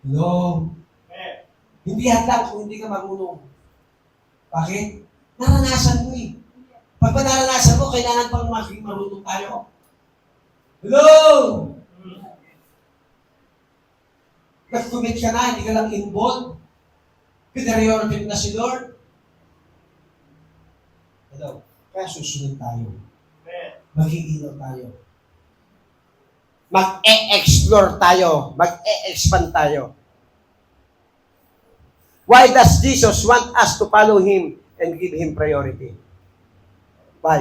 Speaker 1: Hello? Hindi hadlang kung hindi ka marunong. Bakit? Naranasan mo eh. Pag naranasan mo, kailangan pang maging marunong tayo. Hello? Nag-commit ka na, hindi ka lang involved. Pinariority na si Lord. Hello? Kaya susunod tayo. Mag-iilaw tayo. Mag-e-explore tayo. Mag-e-expand tayo. Why does Jesus want us to follow Him and give Him priority? Why?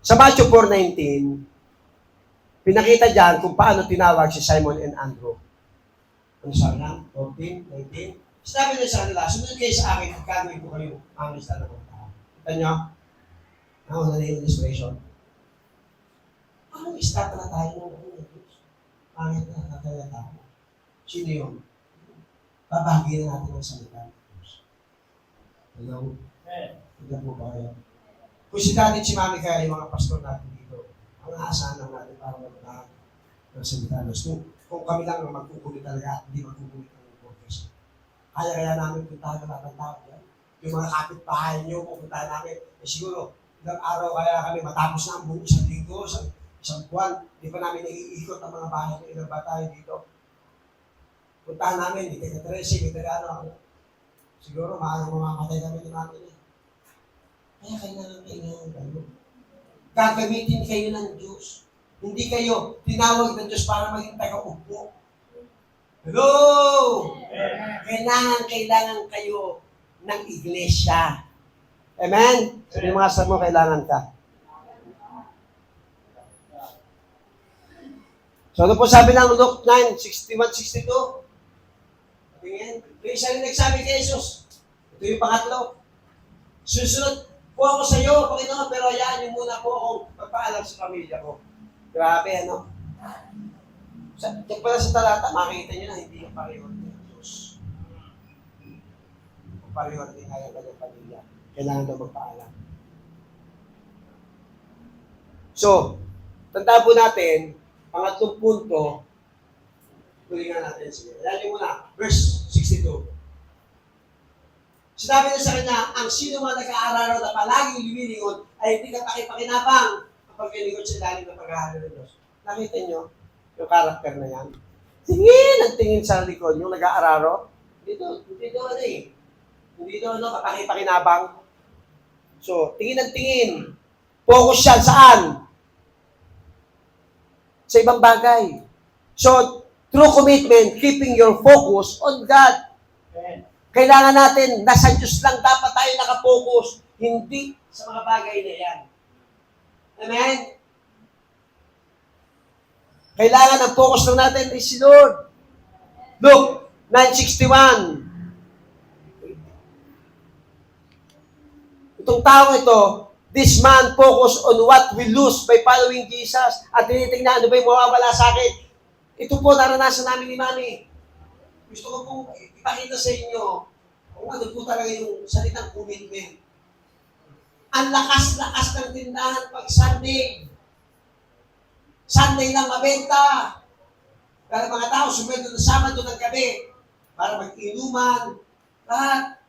Speaker 1: Sa Matthew 4:19, pinakita dyan kung paano tinawag si Simon and Andrew. Ano sabi na? 14, 19. Sabi niya sa kanila, sumunod kayo sa akin at gagawin ko kayo ang lista ng mga tao. Kita niyo? Ang una na yung illustration. Anong start na tayo ng mga Diyos? Pangit na tayo na tao. Sino yun? Babahagi na natin ang salita ng Diyos. Hello? Tignan po ba kayo? Kung si daddy at si mami kaya yung mga pastor natin dito, ang aasahan lang natin para magpahag ng salita ng Diyos. Kung kami lang ang magkukulit talaga at hindi magkukulit ng podcast. Kaya namin puntahan na lahat ng tao yan. Yung mga kapitbahay nyo, pupuntahan namin. Siguro, Ilang araw kaya kami matapos na ang buong isang linggo, isang buwan. Di pa namin naiikot ang mga bahay ng ilang ba tayo dito. Puntahan namin, di taga Tracy, di taga ano. Siguro maagang mamamatay kami ni mami niya. Kaya kailangan kayo. Gagamitin kayo ng Diyos. Hindi kayo tinawag ng Diyos para maging taga-upo. Hello! Kailangan kayo ng iglesia. Amen? Sabi mga sa mo, kailangan ka. So, ano po sabi ng Luke 9:61-62? Tingin. Yung isa rin nagsabi kay Jesus. Ito yung pangatlo. Susunod po ako sa iyo, Panginoon, pero hayaan niyo muna po akong magpaalam sa pamilya ko. Grabe, ano? Diyan pala sa talata, makikita niyo na hindi yung priority ng Diyos. Yung priority nga yung kanyang pamilya. Kailangan daw magpaalam. So, tandaan po natin, pangatlong punto, tulingan natin. Sige, ayan niyo muna, verse 62. Sinabi niya sa kanya, ang sino man nag-aaral na palaging lumilingon ay hindi ka pakipakinabang kapag lingon sa ilalim ng pag-aaral ng Diyos. Nakita niyo yung karakter na yan? Sige, nagtingin sa likod, yung nag-aararo. Hindi doon ano eh. Hindi doon ano, pakipakinabang. So, tingin ng tingin. Focus siya saan? Sa ibang bagay. So, true commitment, keeping your focus on God. Kailangan natin, nasa Diyos lang dapat tayo nakapokus, hindi sa mga bagay na yan. Amen? Kailangan ang focus lang natin is si Lord. Luke 9:61. Itong taong ito, this man focus on what we lose by following Jesus. At tinitingnan, ano ba yung mawawala sa akin? Ito po, naranasan namin ni Mami. Gusto ko pong ipakita sa inyo kung ano po talaga yung salitang commitment. Ang lakas-lakas ng tindahan pag Sunday. Sunday lang mabenta. Kaya mga tao, sumweldo ng Sabado ng gabi para mag-inuman, lahat.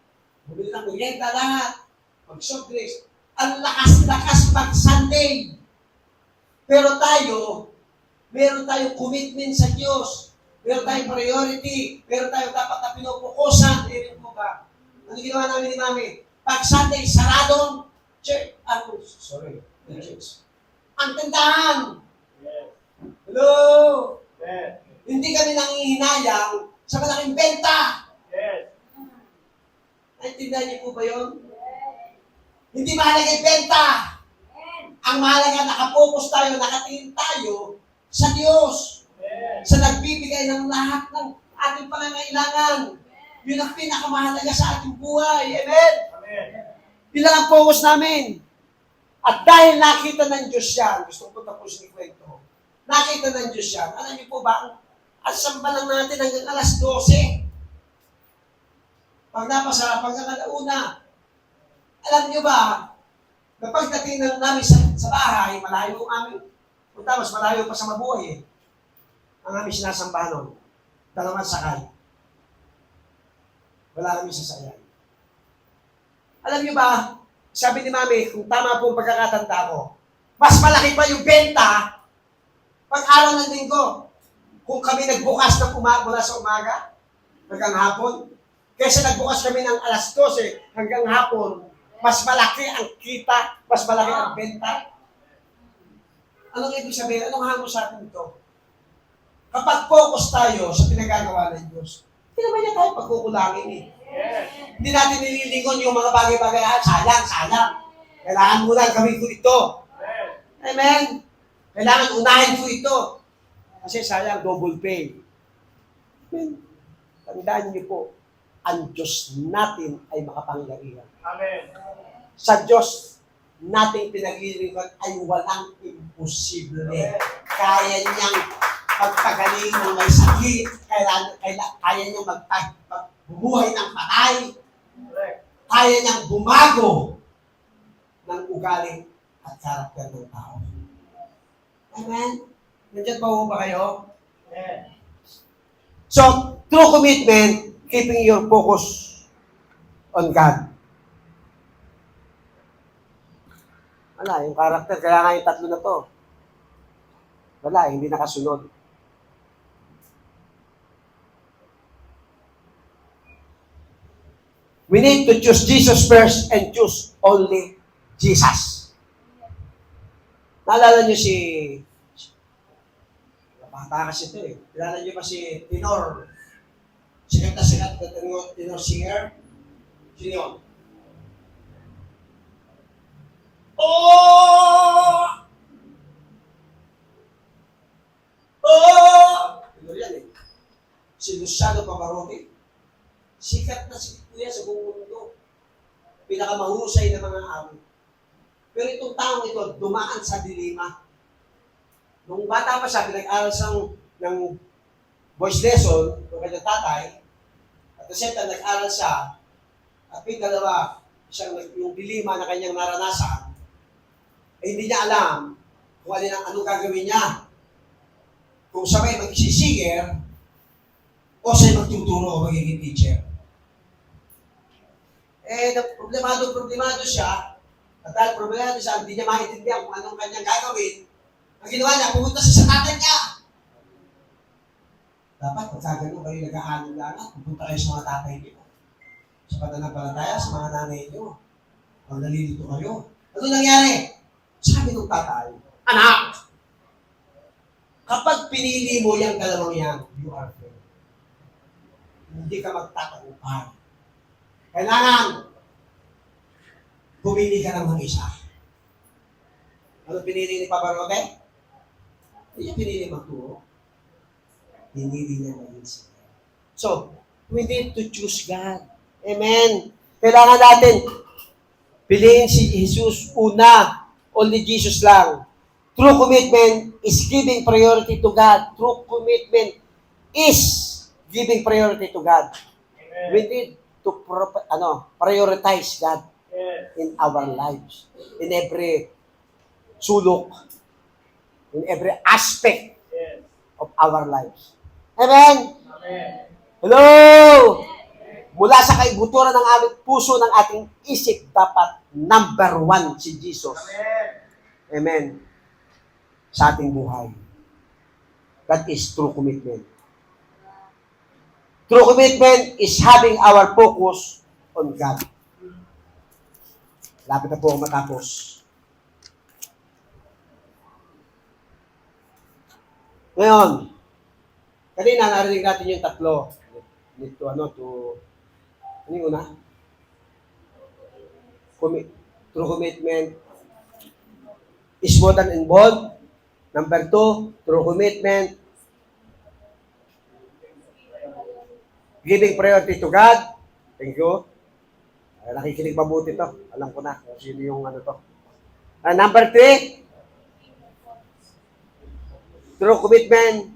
Speaker 1: Bumili ng merienda, lahat. Mag-soft drinks. Ang lakas-lakas pag Sunday. Pero tayo, meron tayong commitment sa Diyos. Meron tayong priority. Meron tayong dapat na pinupukusan. Meron po ba? Ano ginawa namin ni Mami? Pag Sunday, saradong church. Ang tindahan. Hello? Hindi kami nangihinayang sa malaking benta. Naintindihan niyo po ba yun? Hindi mahalaga yung benta. Ang mahalaga, nakapokus tayo, nakatingin tayo sa Diyos. Sa nagbibigay ng lahat ng ating pangangailangan. Yun ang pinakamahalaga sa ating buhay. Amen? Yun lang ang focus namin. At dahil nakita ng Diyos yan, gusto ko tapos ni kwento, nakita ng Diyos yan, alam niyo po ba, ang samba lang natin hanggang alas 12. Pag napasarap hanggang alauna, alam niyo ba, kapag dating namin sa bahay, malayo ang amin, punta, mas malayo pa sa Mabuhay eh. Ang aming sinasambahan nun, 2 sakay. Wala kami sasakyan. Alam niyo ba, sabi ni Mami, kung tama po ang pagkakatanda ko, mas malaki pa yung benta pag araw ng linggo. Kung kami nagbukas ng mula sa umaga hanggang hapon, kaysa nagbukas kami ng alas 12 hanggang hapon, mas malaki ang kita, mas malaki ang benta. Anong ibig sabihin? Anong hamon sa atin ito? Kapag focus tayo sa pinagagawa ng Diyos, hindi naman niya tayo pagkukulangin eh. Hindi natin nililingon yung mga bagay-bagay, sayang. Kailangan muna gawin ko ito. Amen? Kailangan unahin ko ito. Kasi sayang, double pay. Amen? Tandaan niyo po, ang Diyos natin ay makapangyarihan.
Speaker 2: Amen.
Speaker 1: Sa Diyos nating pinaglilingkod ay walang imposible. Kaya niyang magpagaling ng may sakit, kaya niyang magbubuhay ng patay, kaya niyang bumago ng ugali at karakter ng tao. Amen? Nandiyan pa ba kayo? So, true commitment, keeping your focus on God. Wala, yung karakter, kaya nga yung tatlo na to. Wala, hindi nakasunod. We need to choose Jesus first and choose only Jesus. Naalala niyo si bata kasi ito eh. Kilala niyo ba si Tenor? Sikat na sikat na tenor singer? Sino yun? Oh! Oh! Tenor yan eh. Si Luciano Pavarotti. Sikat na sikat ko yan sa buong mundo. Pinakamahusay na mga awit. Pero itong taong ito, dumaan sa dilema. Nung bata pa siya, pinag-aral siyang ng voice lesson ng kanyang tatay. At the same time, nag-aral siya. At dalawa, yung dilema na kanyang naranasan, eh hindi niya alam kung anong gagawin niya. Kung siya may mag-isisigir, o siya magtuturo o magiging teacher. Eh, problemado siya. At dahil problemado siya, hindi niya maintindihan kung anong kanyang gagawin. Ang ginawa niya, pumunta siya sa tatay niya. Dapat, pagkagano kayo nag-aaral lang, pupunta kayo sa mga tatay niyo. Sa pananampalataya, sa mga nanay niyo. Pag nalilito kayo. Ano nangyari? Sabi ng tatay, anak, kapag pinili mo yung dalawang yan, you are fair. Hindi ka magtatagumpay. Kailangan, pumili ka ng mag-isa. Ano pinili ni Pavarotti? Hindi niya pinili magturo. Pinili niya maging siya. So, we need to choose God. Amen. Kailangan natin piliin si Jesus una. Only Jesus lang. True commitment is giving priority to God. True commitment is giving priority to God. Amen. We need to prioritize God in our lives. In every sulok. In every aspect of our lives. Amen? Amen. Hello! Mula sa kaibuturan ng aming puso, ng ating isip, dapat number one si Jesus. Amen. Amen. Sa ating buhay. That is true commitment. True commitment is having our focus on God. Lapit na po matapos. Ngayon, kanina narinig natin yung tatlo. Ano yung una? True commitment is more than involved. Number 2, true commitment, giving priority to God. Thank you. Nakikinig mabuti to. Alam ko na kung sino yung ano to. Number 3, true commitment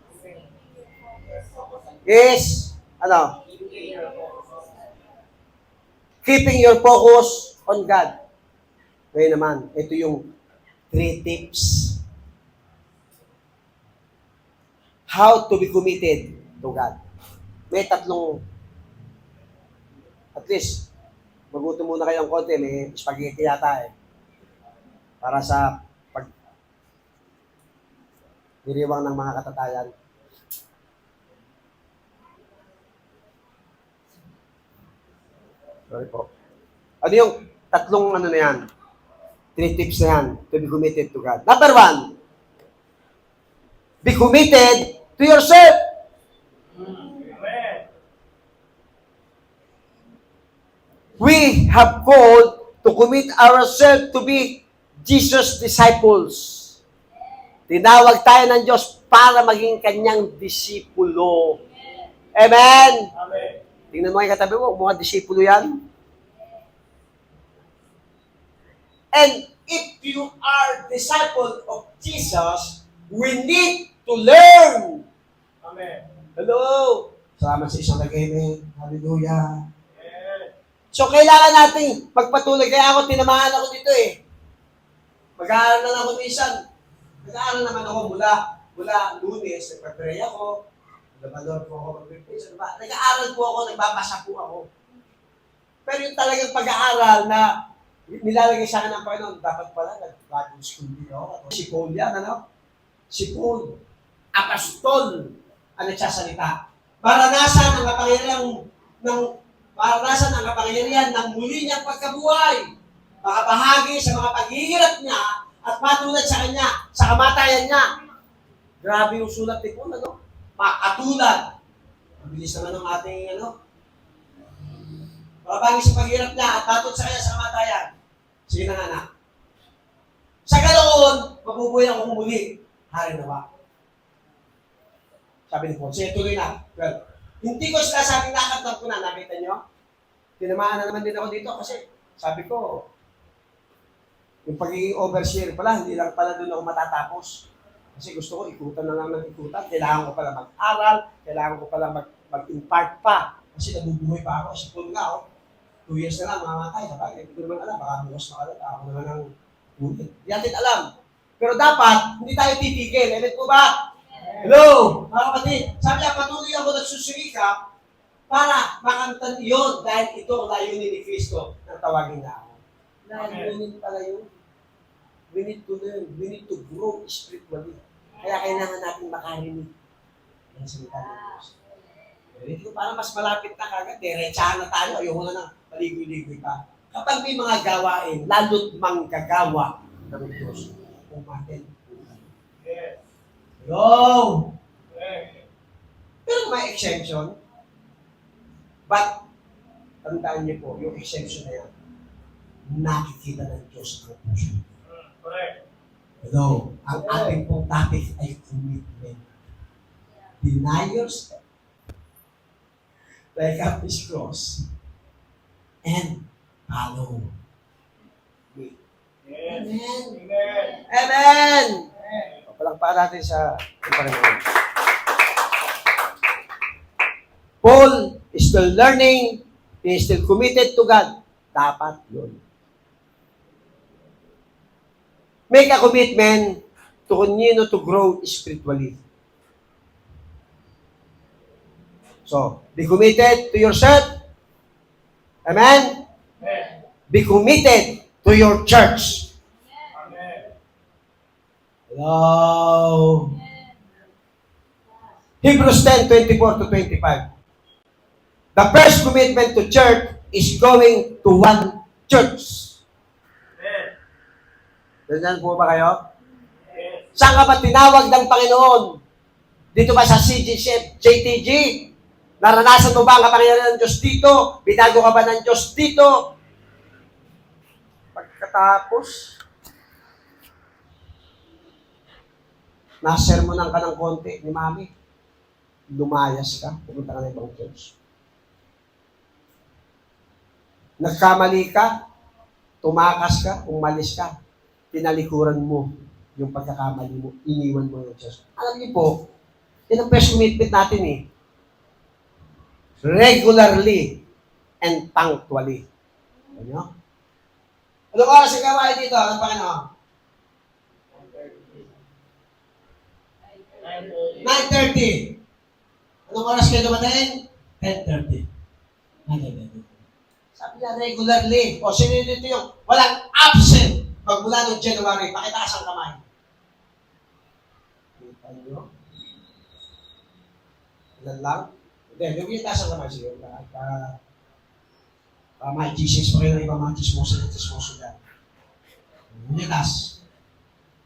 Speaker 1: is, keeping your focus on God. Ngayon naman, ito yung 3 tips. How to be committed to God. May 3, at least, magutom muna kayong konti, may spaghetti yata eh. Para sa diriwang ng mga katatayan. Sorry po. Ano yung 3 na yan? 3 tips na yan to be committed to God. Number 1, be committed to yourself. Amen. We have called to commit ourselves to be Jesus' disciples. Tinawag tayo ng Diyos para maging kanyang disipulo. Amen? Amen. Tingnan mo yung katabi mo, mga disipulo yan. And if you are disciple of Jesus, we need to learn. Amen. Hello. Salamat sa isang nag-amen. Hallelujah. Amen. So, kailangan natin magpatuloy. Kaya ako, tinamaan ako dito eh. Mag-aaral na ako minsan. Nag-aaral naman ako mula Lunes, nagpapray ako, nagbabalor po ako, nag-aaral po ako, nagbabasa po ako. Pero yung talagang pag-aaral na Nilalagay sa akin ng Panginoon, dapat pala nag-Bible school din ako. Si Paul yan, ano? Si Paul, apostol, ang nagsasalita. Maranasan ang kapangyarihan ng muli niyang pagkabuhay. Makabahagi sa mga paghihirap niya at matulad sa kanya, sa kamatayan niya. Grabe yung sulat ni Paul, ano? Makatulad. Mabilis naman ng ating, makabahagi sa paghihirap niya at matulad sa kanya sa kamatayan. Sige na nga na. Sa ganoon, mabubuhay akong muli. Hari nawa. Sabi ni Paul, sige, tuloy na. Well, hindi ko sinasabing nakatap ko na. Nakita nyo? Tinamaan na naman din ako dito kasi sabi ko, yung pagiging overseer pala, hindi lang pala doon ako matatapos. Kasi gusto ko ikutan na lang ng ikutan. Kailangan ko pala mag-aral. Kailangan ko pala mag-impart pa. Kasi nabubuhay pa ako. Kasi Paul nga, 2 years na lang, mamamatay. Sabagay, hindi ko naman alam. Baka bukas na alam. Ako naman ang ulit. Hindi natin alam. Pero dapat, hindi tayo titigil. Elit po ba? Hello, mga kapatid. Sabi niya, patuloy ako nagsusumikap para makamtan iyon dahil ito ang layunin ni Kristo na tawagin na ako. Layunin pala yun. We need to learn. We need to grow spiritually. Kaya kailangan natin makarinig ng salita ng Diyos. Hindi ko para mas malapit na kagad. Diretsahan na tayo. Ayaw na nang paligoy-ligoy pa. Kapag may mga gawain, lalo't manggagawa ng Diyos, umatin. Hello! Pero may exemption. But, tandaan niyo po, yung exemption na yan, nakikita ng Diyos ang puso. Hello? Ang ating pong topic ay commitment. Deny yourself. Take up His cross. And follow me. Amen. Amen. Amen. Palakpakan natin sa Panginoon. Paul is still learning. He is still committed to God. Dapat yun. Make a commitment to continue to grow spiritually. So, be committed to yourself. Amen? Amen. Be committed to your church. Amen. Hello? Hebrews 10:24 to 25. The first commitment to church is going to one church. Ganyan po ba kayo? Saan ka ba tinawag ng Panginoon? Dito ba sa JTG? Naranasan mo ba ang kapangyarihan ng Diyos dito? Binago ka ba ng Diyos dito? Pagkatapos, nasermonan ka ng konti ni Mami. Lumayas ka, pumunta ka ng ibang church. Nagkamali ka, tumakas ka, umalis ka, tinalikuran mo yung pagkakamali mo, iniwan mo yung Diyos. Alam niyo po, yan ang first commitment natin eh. Regularly and punctually. Ano? Anong oras ang gawain dito? Anong Panginoon? 9:30. Anong oras kayo dumating? 10:30. 9:30. Sabi niya, regularly. O, sino dito yung walang absent magmula noong January. Pakitaas ang kamay. Kita niyo? Ilan lang? Hindi, yung itaas ang kamay siya. May Jesus pa kayo ng ibang mga chismoso dyan. Yung itaas.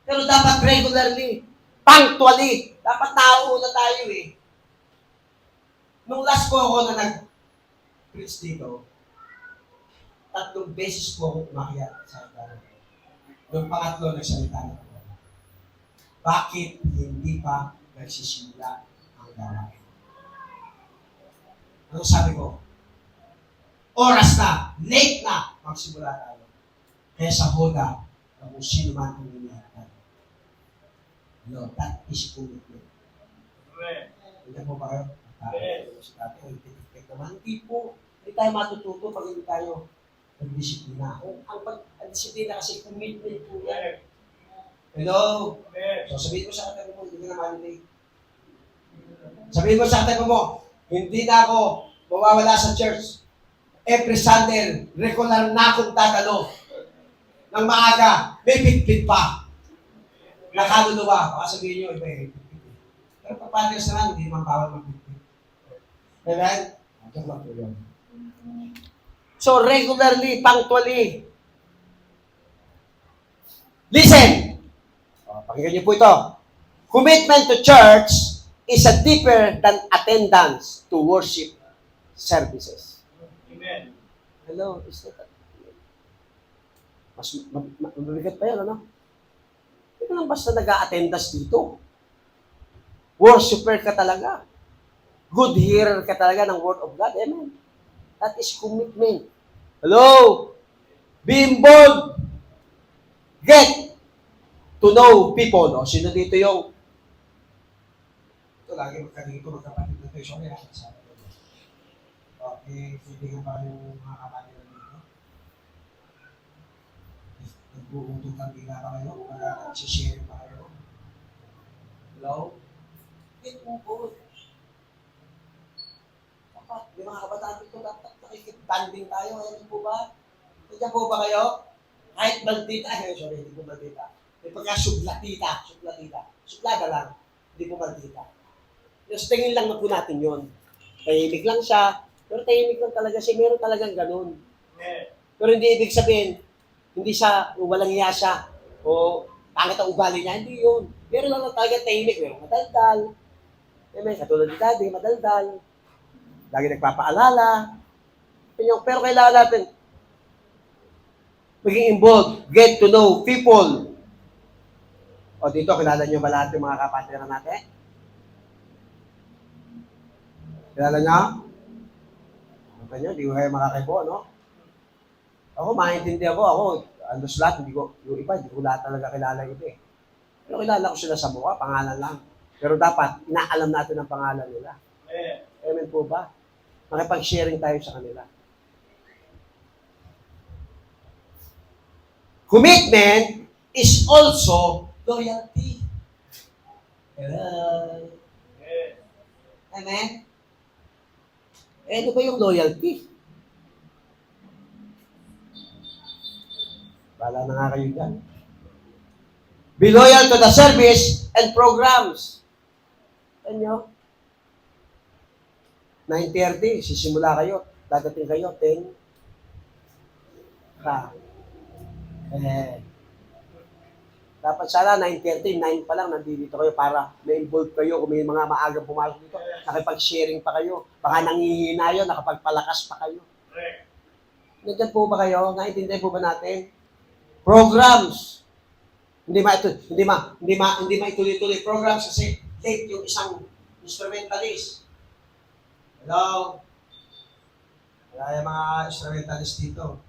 Speaker 1: Pero dapat regularly, punctually. Dapat nauuna tayo eh. Nung last ko ako na nag-preach dito, 3 beses po ako umakyat sa altar. Nung pangatlo, nagsalita na ako. Bakit hindi pa nagsisimula ang gawain? Ano sabi ko? Oras na, late na, magsimula tayo. Kaya sa boda, kung sino man ang inihatag. No, that is commitment. Hindi po ba kayo? Si dati, ang titik naman. Hindi po. Hindi tayo matututo pag hindi tayo pag-disiplina. Ang pag-disiplina kasi commitment po yan. Hello? So sabihin mo sa katabi mo, hindi ka na marinig. Sabihin mo sa katabi mo, hindi na ako mawawala sa church. Every Sunday, regular na akong dadalo. ng maaga, may pitpit pa. Nakaluluwa. Baka sabihin nyo, iba eh. Pero pag-partners naman, hindi naman bawal mag-pitpit. Amen? Joke lang po yun. So, regularly, punctually. Listen! Pakinggan niyo po ito. Commitment to church is a deeper than attendance to worship services.
Speaker 2: Amen.
Speaker 1: Hello, is that mas mabigat pa yan, ano? Hindi ka lang basta nag-a-attendance dito. Worshipper ka talaga. Good hearer ka talaga ng Word of God. Amen. That is commitment. Hello? Be involved. Get to know people. O, sino dito yung ito, lagi magkapatid na ito. Sorry, okay, kaibigan pa yung mga kapatid na dito. Nag-uutukan bigla pa kayo. Nag-share pa kayo. Hello? Get involved. May mga kabataan dito, nakikip-banding tayo. Ayan po ba? Nandiyan po ba kayo? Kahit baldita. Sorry, hindi po baldita. May pagka-sublatita. Sublada lang. Hindi po baldita. Just tingin lang na po natin yun. Tahimik lang siya. Pero tahimik lang talaga siya. Meron talagang ganun. Pero hindi ibig sabihin, hindi siya, walang hiya siya. O pangit ang ugali niya. Hindi yun. Meron lang talaga tahimik. Meron madaldal. May katulad ni Daddy, madaldal. Lagi nagpapaalala. Pero kailangan natin maging involved, get to know people. O dito, kilala niyo ba lahat yung mga kapatira natin? Kilala niyo? Ano niyo? Di ko kayo makakaibo, no? Ako, maintindihan ko. Ako, andos lahat, hindi ko, yung iba, hindi ko lahat talaga kilala yung iba eh. Pero kilala ko sila sa mukha, pangalan lang. Pero dapat, inaalam natin ang pangalan nila. Amen po ba? Makipag-sharing tayo sa kanila. Commitment is also loyalty. Hello? Amen? Ano ba yung loyalty? Bala na nga kayo dyan. Be loyal to the service and programs. Ano? 9:30, sisimula kayo. Dadating kayo, 10. Dapat sana 9:30, 9 pa lang nandito kayo para na-involve kayo. Kung may mga maagang pumasok dito, nakipag-sharing pa kayo. Baka nangihina yun, nakapagpalakas pa kayo. Nandiyan po ba kayo? Naintindihan po ba natin? Programs. Hindi maituloy-tuloy programs kasi late yung isang instrumentalist. Hello? Wala yung mga instrumentalist dito.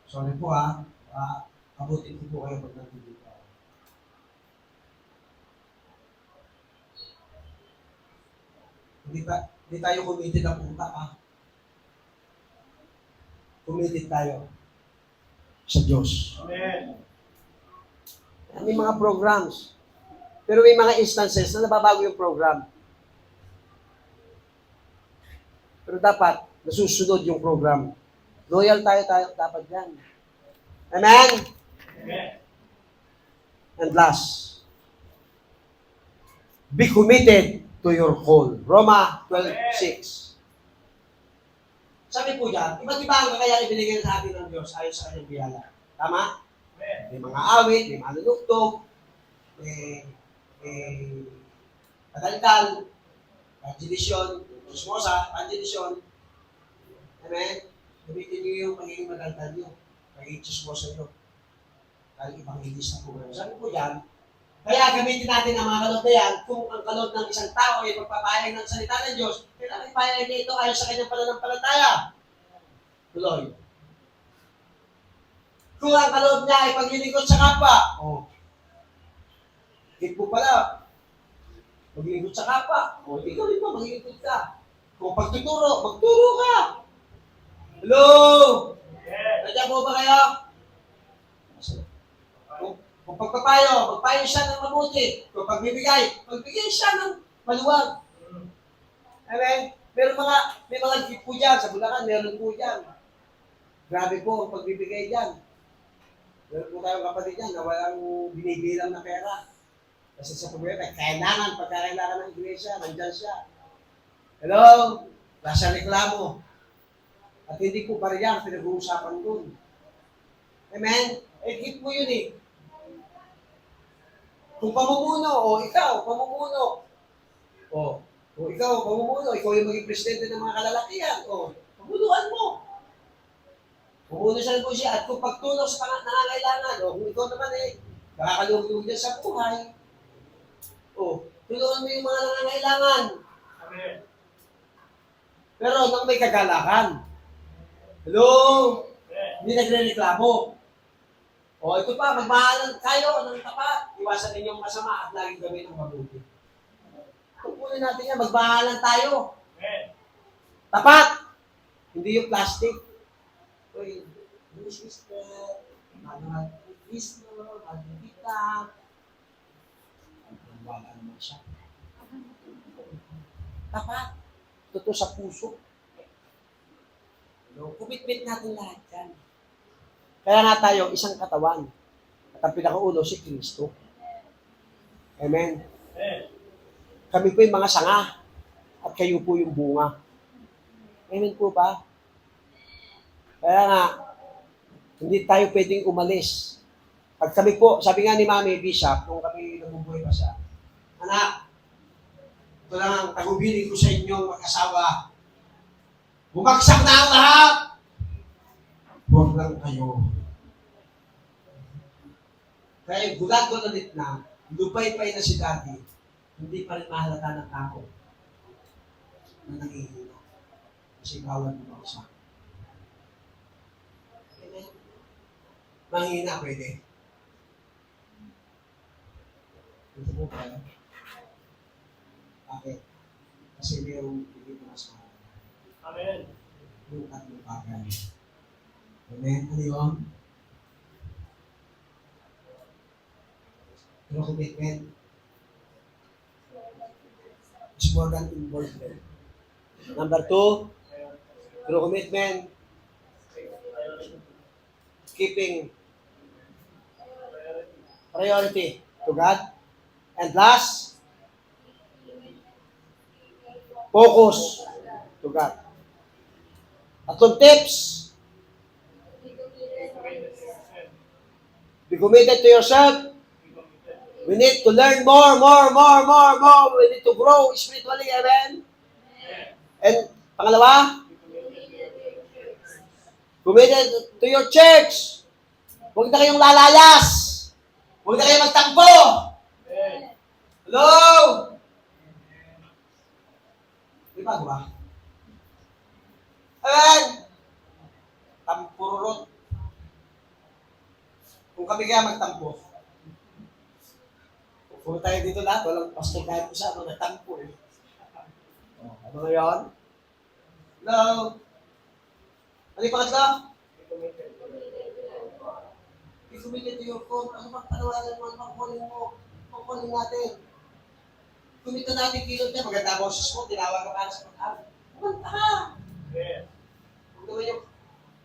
Speaker 1: Sorry po ha. Abutin ko po kayo pag nandito. Hindi tayo committed na punta ha. Committed tayo sa Diyos.
Speaker 2: Amen.
Speaker 1: May mga programs. Pero may mga instances na nababago yung program. Pero dapat, nasusunod yung program. Loyal tayo dapat yan. Amen?
Speaker 2: Amen.
Speaker 1: And last, be committed to your call. Roma 12:6. Sabi po dyan, iba't iba ang kaya ibinigay sa atin ng Diyos ayon sa kanyang biyaya. Tama? May mga awit, may mga lulugtog, may padaldal, evangelisyon, chismosa, evangelisyon. Amen? Gamitin niyo yung pagiging madaldal niyo, pagiging chismosa niyo. Dahil evangelista po kayo. Sabi po dyan, kaya gamitin natin ang mga kaloob na yan kung ang kaloob ng isang tao ay magpapahayag ng salita ng Diyos, kailangan ipahayag niya ito ayon sa kanyang pananampalataya. Tuloy. Kung ang kaloob niya ay paglilingkod sa kapwa, hit po pala, maglingkod sa kapwa, ikaw rin mo, maglingkod ka. Kung pagtuturo, magturo ka. Hello? Nandiyan po ba kayo? Kung pagpapayo, magpayo siya ng mabuti. Kung pagbibigay, magbigay siya ng maluwag. Amen? May mga gift po dyan. Sa Bulacan, meron po dyan. Grabe po ang pagbibigay dyan. Meron po tayong kapatid yan na walang binibilang na pera. Kasi sa problema, kailangan, pagkakailangan ng iglesia, nandyan siya. Hello? Nasa reklamo. At hindi ko pa rin yan pinag-uusapan dun. Amen? Eh, hit mo yun eh. Kung pamumuno, o ikaw, pamumuno. O ikaw, pamumuno, ikaw yung maging presidente ng mga kalalakihan. O, pamumunuan mo. Pumuno siya ng siya. At kung pagtulong sa nangangailangan, o kung ikaw naman eh, nakakalugtog dyan sa buhay, o, tulungan mo yung mga nangangailangan.
Speaker 2: Amen.
Speaker 1: Pero nang may kagalakan. Hello?
Speaker 2: Amen.
Speaker 1: Hindi nagre-reklamo. O, ito pa, magmahalan kayo ng tapat. Iwasan ninyong masama at laging gawin ang mabuti. Tupunin natin yan, magmahalan tayo.
Speaker 2: Amen.
Speaker 1: Tapat! Hindi yung plastic. Uy, this is the Kristo, magbibitak. Wala naman siya. Tapat. Totoo sa puso. No, commitment natin lahat yan. Kaya nga tayo, isang katawan. At ang pinakaulo, si Kristo. Amen.
Speaker 2: Amen.
Speaker 1: Kami po yung mga sanga. At kayo po yung bunga. Amen po ba? Kaya nga, hindi tayo pwedeng umalis. Pag kami po, sabi nga ni Mami Bishop, nung kami nabubuhay pa siya, anak, ito lang ang tagubilin ko sa inyong mag-asawa. Bumagsak na ang lahat! Huwag lang kayo. Kaya gulat-gulat na, lupay-pay na si Daddy, hindi pa rin mahalata ng tao na nangihina. Kasi bawal bumagsak. Manghina pwede. Ito po kayo. Bakit? Kasi mayroong hindi mo mas mahal.
Speaker 2: Amen.
Speaker 1: Yung tatlong bagay. Amen? Ano yun? Pero commitment. It's more than involvement. Number 2, through commitment, keeping priority to God. And last, focus to God. Tatlong tips. Be committed to yourself. We need to learn more. We need to grow spiritually. Amen? And pangalawa, committed to your church. Huwag na kayong lalayas. Huwag na kayong magtampo. Hello? Di ba? Amen? Tampurot. Kung kami kaya magtampo, kung tayo dito lahat, walang pastor kahit isa, nagtampo eh. Ano nga yun? Hello? Ano yung pangatlo? Be committed to your call. Ano bang panawagan mo? Ano bang calling mo? Ang calling natin. Kumita natin kilod niya. Maganda boses mo. Tinawag ka para sa pag-aral. Kumanta ka! Huwag naman yung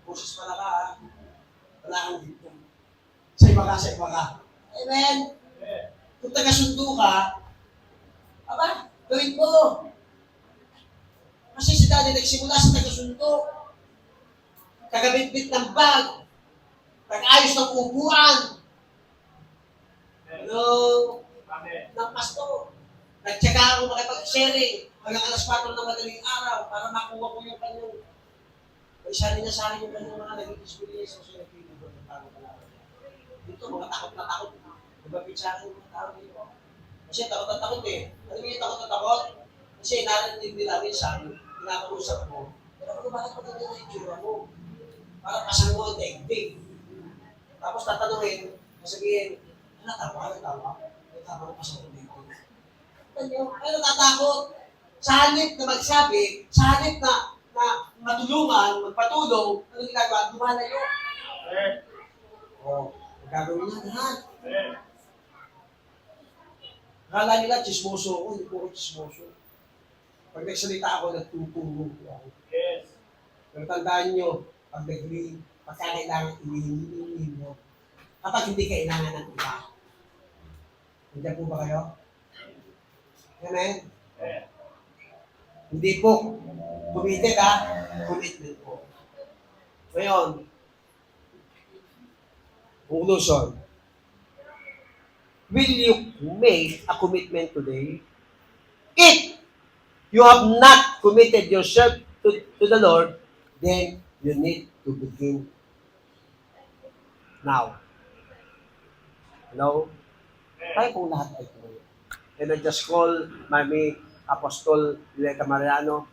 Speaker 1: boses pala ka ha. Wala kang dito. Sa iba ka. Amen? Kung taga-sundo ka, aba, gawin mo. Kasi si Daddy nagsimula sa taga-sundo. Kagabit-bit ng bag. Nag-ayos ng upuan. Ano? Ng pasto. Nagtsaga ako makipag-sharing hanggang alas 4 ng madaling araw para makuha ko yung kanyang isa rin niya sa akin yung kanyang mga naging experience sa nagpinigod ng tao pala. Dito, mga takot na takot. Nabapit sa akin yung mga tao dito. Kasi takot na takot eh. Ano yung takot na takot? Kasi narinig nila minsan, pinakausap mo. Pero ako bakit maganda na yung tsura mo? Para pasang mo ang daigdig. Tapos tatanungin, sasabihin, tawa? Tawa ko pasang mo daigdig. Ay, natatakot. Sa halip na magsabi, sa halip na matulungan, magpatulong, ano ginagawa? Lumalayo. Gagawin niya lahat. Akala nila, chismoso ako, hindi po ako chismoso. Pag nagsalita ako, nagtutulong ako. Pero tandaan nyo, pag nag-ring, pagkakailangan, inihin mo. kapag hindi kailangan ng iba. Nandiyan po ba kayo? Amen?
Speaker 2: Amen.
Speaker 1: Hindi po committed commitment po. Ngayon, conclusion. Will you make a commitment today? If you have not committed yourself to the Lord, then you need to begin now. Hello? Tayo pong lahat ay tumayo. And I just call Mami Apostol Leta Mariano